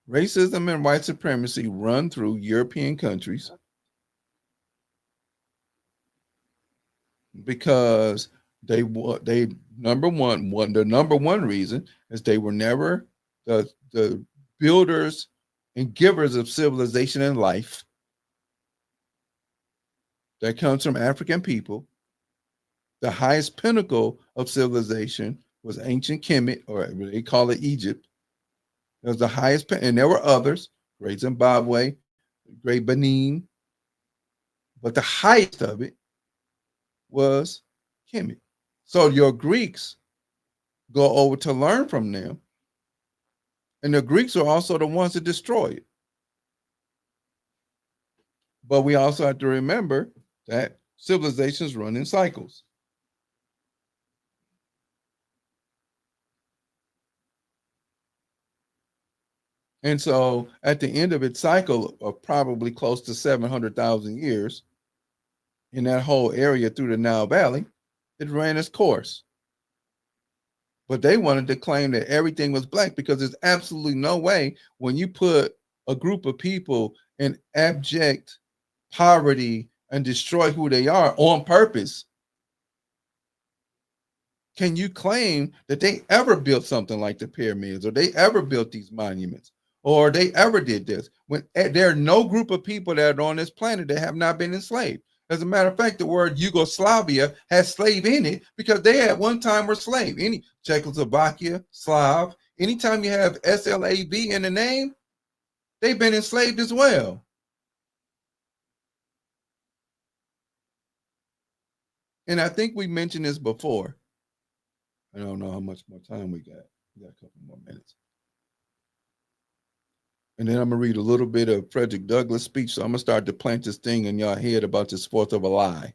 Racism and white supremacy run through European countries because they the number one reason is they were never the builders and givers of civilization and life that comes from African people. The highest pinnacle of civilization was ancient Kemet, or they call it Egypt. It was the highest, and there were others, Great Zimbabwe, Great Benin, but the highest of it was Kemet. So your Greeks go over to learn from them, and the Greeks are also the ones that destroy it. But we also have to remember that civilizations run in cycles. And so at the end of its cycle of probably close to 700,000 years in that whole area through the Nile Valley, it ran its course. But they wanted to claim that everything was black because there's absolutely no way when you put a group of people in abject poverty and destroy who they are on purpose, can you claim that they ever built something like the pyramids, or they ever built these monuments, or they ever did this, when there are no group of people that are on this planet that have not been enslaved? As a matter of fact, the word Yugoslavia has slave in it because they at one time were slave. Any Czechoslovakia, Slav, anytime you have SLAV in the name, they've been enslaved as well. And I think we mentioned this before. I don't know how much more time we got. We got a couple more minutes. And then I'm gonna read a little bit of Frederick Douglass' speech. So I'm gonna start to plant this thing in your head about this Fourth of a lie.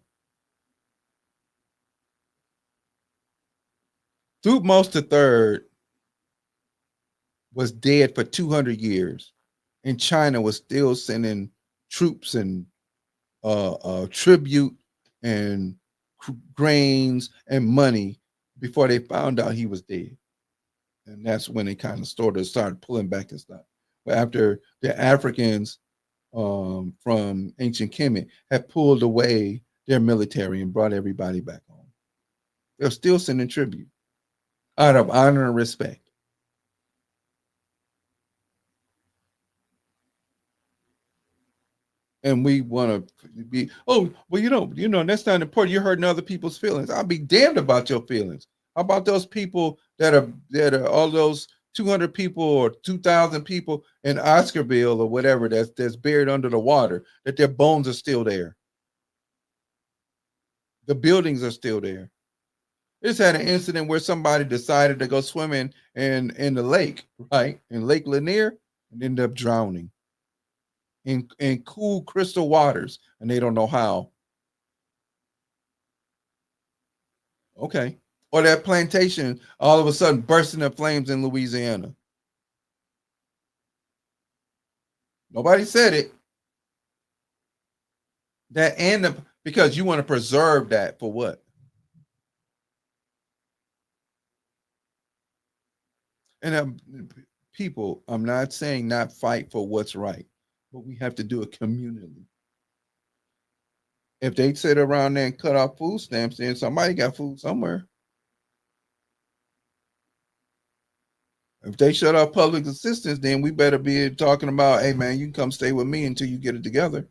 Thutmose III was dead for 200 years, and China was still sending troops and tribute and grains and money before they found out he was dead. And that's when they kind of started pulling back and stuff. But after the Africans from ancient Kemet had pulled away their military and brought everybody back home, they're still sending tribute out of honor and respect. And we want to be, oh, well, that's not important. You're hurting other people's feelings. I'll be damned about your feelings. How about those people that are all those 200 people or 2,000 people in Oscarville or whatever that's buried under the water, that their bones are still there. The buildings are still there. Just had an incident where somebody decided to go swimming in the lake, right? In Lake Lanier, and ended up drowning in cool crystal waters, and they don't know how. Okay. Or that plantation all of a sudden bursting in flames in Louisiana. Nobody said it. Because you want to preserve that for what? And people, I'm not saying not fight for what's right, but we have to do it communally. If they sit around there and cut off food stamps, then somebody got food somewhere. If they shut off public assistance, then we better be talking about, hey man, you can come stay with me until you get it together.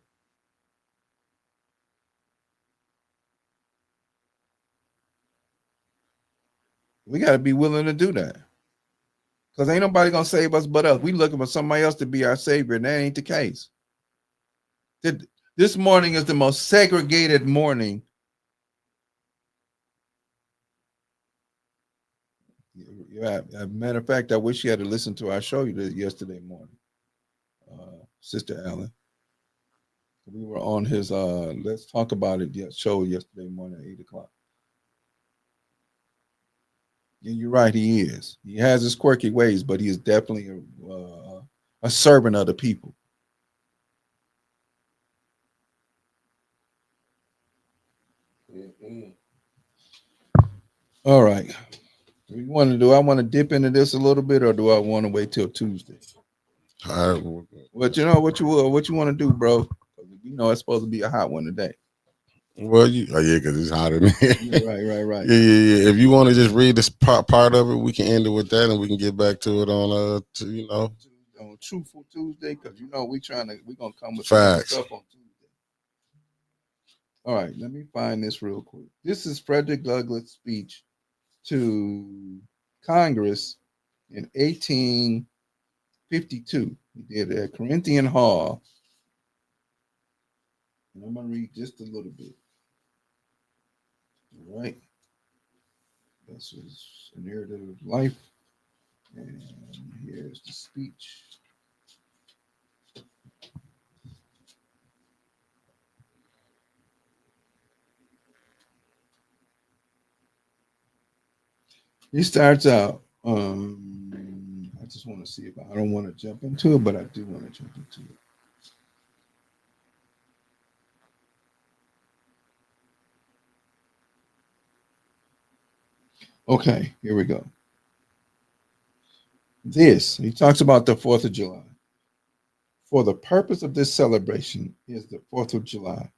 We got to be willing to do that. Because ain't nobody going to save us but us. We looking for somebody else to be our savior, and that ain't the case. This morning is the most segregated morning. Yeah, as a matter of fact, I wish you had to listen to our show yesterday morning, Sister Allen. We were on his Let's Talk About It show yesterday morning at 8 o'clock. Yeah, you're right, he is. He has his quirky ways, but he is definitely a servant of the people. Mm-hmm. All right. Do I want to dip into this a little bit, or do I want to wait till Tuesday? All right. What you want to do, bro? You know it's supposed to be a hot one today. Well, yeah, because it's hot in here. Right. Yeah. If you want to just read this part of it, we can end it with that, and we can get back to it on on Truthful Tuesday, because we're gonna come with facts stuff on Tuesday. All right, let me find this real quick. This is Frederick Douglass' speech to Congress in 1852. He did it at Corinthian Hall. And I'm gonna read just a little bit. All right. This is a narrative of life. And here's the speech. He starts out. I just want to see if I don't want to jump into it, but I do want to jump into it. Okay, here we go. He talks about the 4th of July. For the purpose of this celebration is the 4th of July.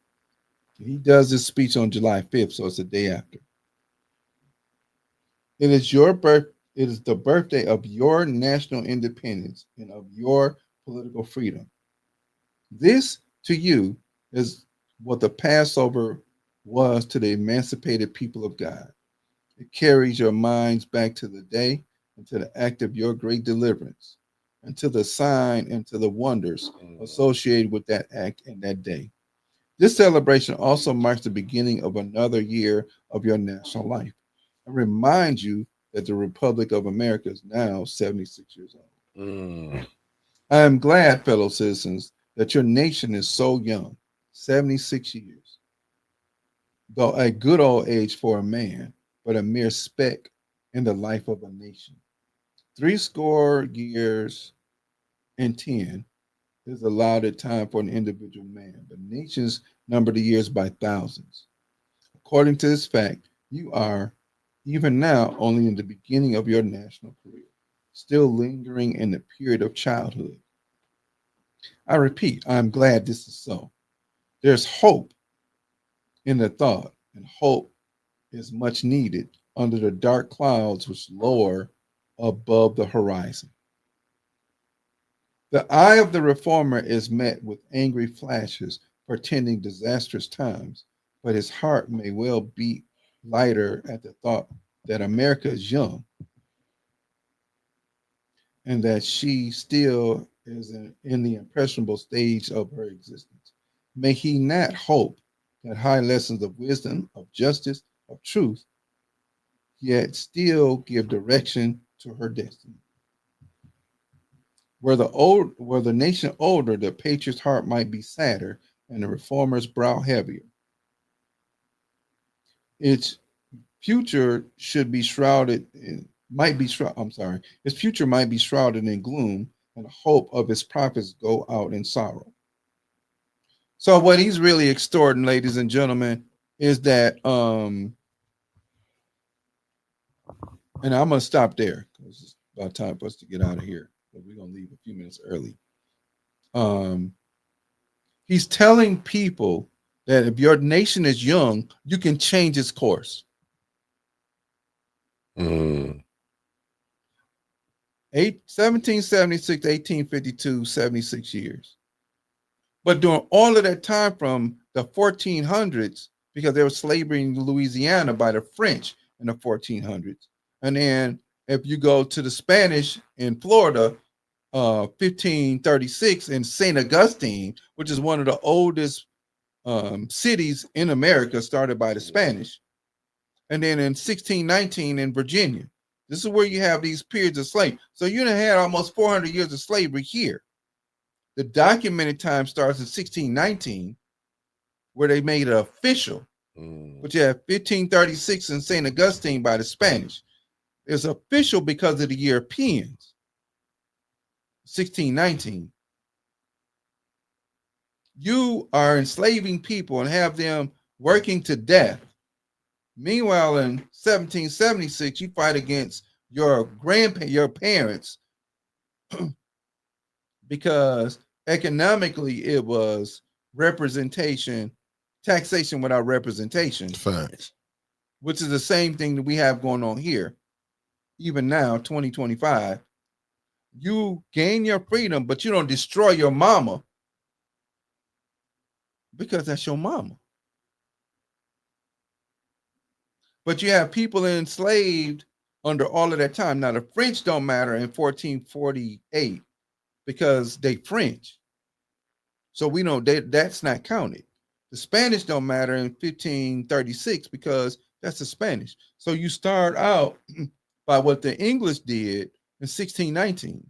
He does this speech on July 5th, so it's the day after. It is your birth. It is the birthday of your national independence and of your political freedom. This, to you, is what the Passover was to the emancipated people of God. It carries your minds back to the day and to the act of your great deliverance, and to the sign and to the wonders associated with that act and that day. This celebration also marks the beginning of another year of your national life and reminds you that the Republic of America is now 76 years old. I am glad, fellow citizens, that your nation is so young, 76 years, though a good old age for a man, but a mere speck in the life of a nation. 80 years and 10 is allotted time for an individual man, but nations number the years by thousands. According to this fact, you are, even now, only in the beginning of your national career, still lingering in the period of childhood. I repeat, I'm glad this is so. There's hope in the thought, and hope is much needed under the dark clouds which lower above the horizon. The eye of the reformer is met with angry flashes portending disastrous times, but his heart may well beat lighter at the thought that America is young and that she still is in the impressionable stage of her existence. May he not hope that high lessons of wisdom, of justice, of truth, yet still give direction to her destiny. Were the nation older, the patriot's heart might be sadder and the reformer's brow heavier. Its future should be shrouded in its future might be shrouded in gloom, and the hope of its prophets go out in sorrow. So what he's really extorting, ladies and gentlemen, is that and I'm gonna stop there because it's about time for us to get out of here. But we're gonna leave a few minutes early. He's telling people that if your nation is young, you can change its course. And 1776, 1852, 76 years. But during all of that time from the 1400s, because there was slavery in Louisiana by the French in the 1400s. And then if you go to the Spanish in Florida, 1536 in St. Augustine, which is one of the oldest cities in America, started by the Spanish. And then in 1619 in Virginia. This is where you have these periods of slavery. So you done had almost 400 years of slavery here. The documented time starts in 1619, where they made it official. But you have 1536 in St. Augustine by the Spanish. It's official because of the Europeans. 1619. You are enslaving people and have them working to death. Meanwhile, in 1776, you fight against your parents because economically it was representation, taxation without representation. Facts. Which is the same thing that we have going on here. Even now, 2025, you gain your freedom, but you don't destroy your mama because that's your mama. But you have people enslaved under all of that time. Now, the French don't matter in 1448 because they French. So we know that's not counted. The Spanish don't matter in 1536 because that's the Spanish. So you start out by what the English did in 1619.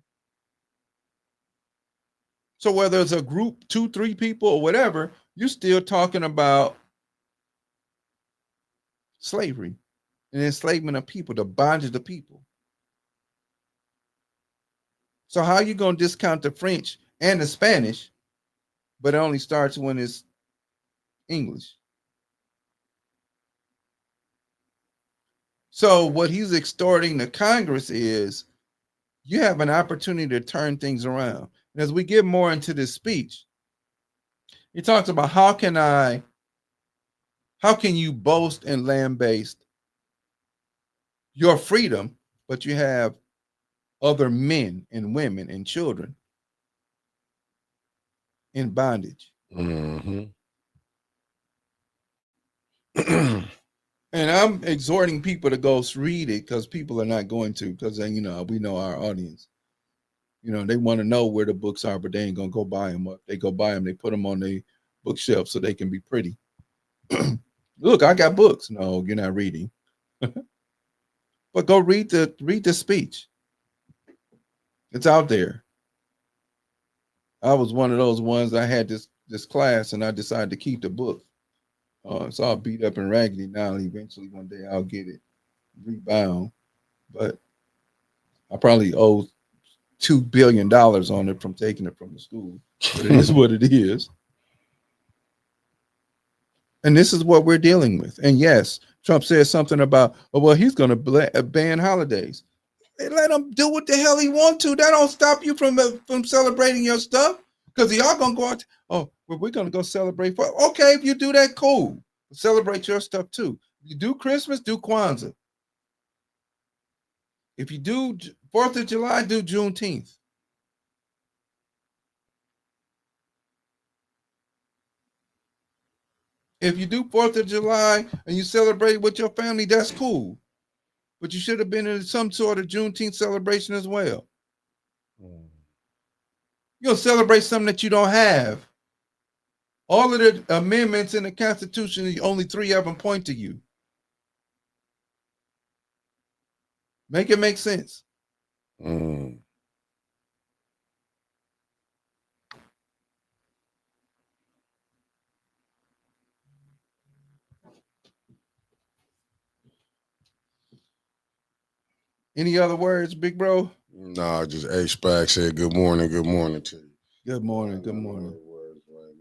So whether it's a group, 2, 3 people or whatever, you're still talking about slavery and enslavement of people, the bondage of people. So how are you going to discount the French and the Spanish, but it only starts when it's English? So what he's extorting the Congress is you have an opportunity to turn things around. And as we get more into this speech, he talks about how can you boast and land-based your freedom, but you have other men and women and children in bondage. Mm-hmm. And I'm exhorting people to go read it because people are not going to, because we know our audience. They want to know where the books are, but they ain't gonna go buy them. If they go buy them, they put them on their bookshelf so they can be pretty. Look, I got books. No, you're not reading. But go read the speech. It's out there. I was one of those ones. I had this class, and I decided to keep the book. It's all beat up and raggedy now. Eventually, one day, I'll get it rebound. But I probably owe $2 billion on it from taking it from the school. But it is what it is. And this is what we're dealing with. And yes, Trump said something about, he's going to ban holidays. They let him do what the hell he want to. That don't stop you from celebrating your stuff. Because y'all going to go out, we're going to go celebrate. Okay, if you do that, cool. Celebrate your stuff too. You do Christmas, do Kwanzaa. If you do 4th of July, do Juneteenth. If you do 4th of July and you celebrate with your family, that's cool. But you should have been in some sort of Juneteenth celebration as well. You're going to celebrate something that you don't have. All of the amendments in the Constitution, only 3 of them point to you. Make it make sense. Any other words, big bro? Nah, just H-Spack said good morning to you. Good morning, good morning. Words right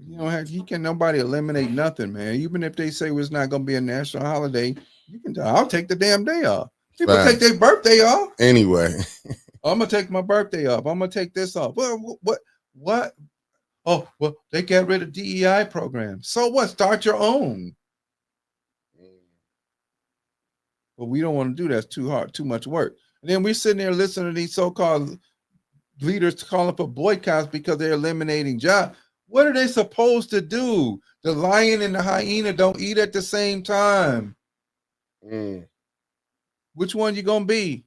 now. You can nobody eliminate nothing, man. Even if they say it's not going to be a national holiday, I'll take the damn day off. People take their birthday off. Anyway. I'm going to take my birthday off. I'm going to take this off. What? Oh, well, they got rid of DEI programs. So what? Start your own. But we don't want to do that. It's too hard, too much work. And then we're sitting there listening to these so-called leaders calling for boycotts because they're eliminating jobs. What are they supposed to do? The lion and the hyena don't eat at the same time. Which one you gonna be?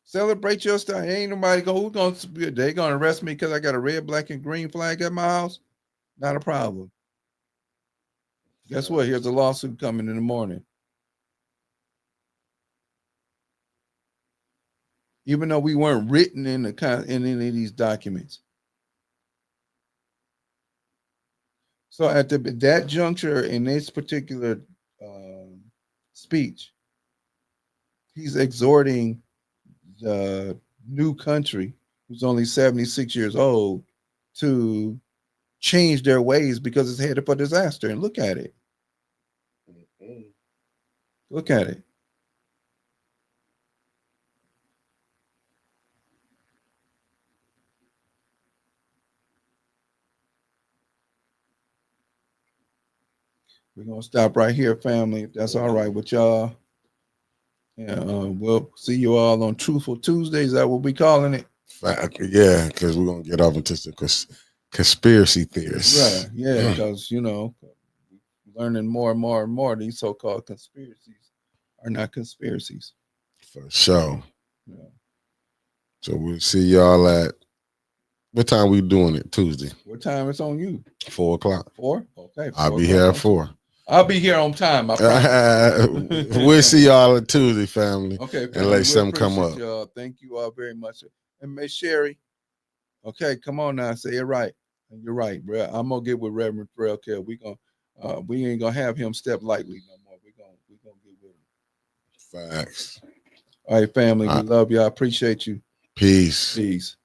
Celebrate your style. Ain't nobody who's gonna they gonna arrest me because I got a red, black, and green flag at my house? Not a problem. Guess what? Here's a lawsuit coming in the morning. Even though we weren't written in any of these documents. So at that juncture in this particular speech, he's exhorting the new country, who's only 76 years old, to change their ways because it's headed for disaster. And look at it. Look at it. We're going to stop right here, family, if that's all right with y'all. Yeah, we'll see you all on Truthful Tuesdays. That what we calling it. Yeah, because we're going to get off into some conspiracy theories. Right, yeah, because, learning more and more and more, these so-called conspiracies are not conspiracies. For sure. Yeah. So we'll see y'all at, what time we doing it? Tuesday. What time it's on you? 4 o'clock. 4? Okay. I'll be here at 4. I'll be here on time. I promise. We'll see y'all on Tuesday, family. Okay, family, and let something come up. Y'all. Thank you all very much. And Miss Sherry, okay, come on now, say it right. You're right, bro. I'm gonna get with Reverend Pharrell Kell. We ain't gonna have him step lightly no more. We gonna get with him. Facts. All right, family. We love you. I appreciate you. Peace. Peace.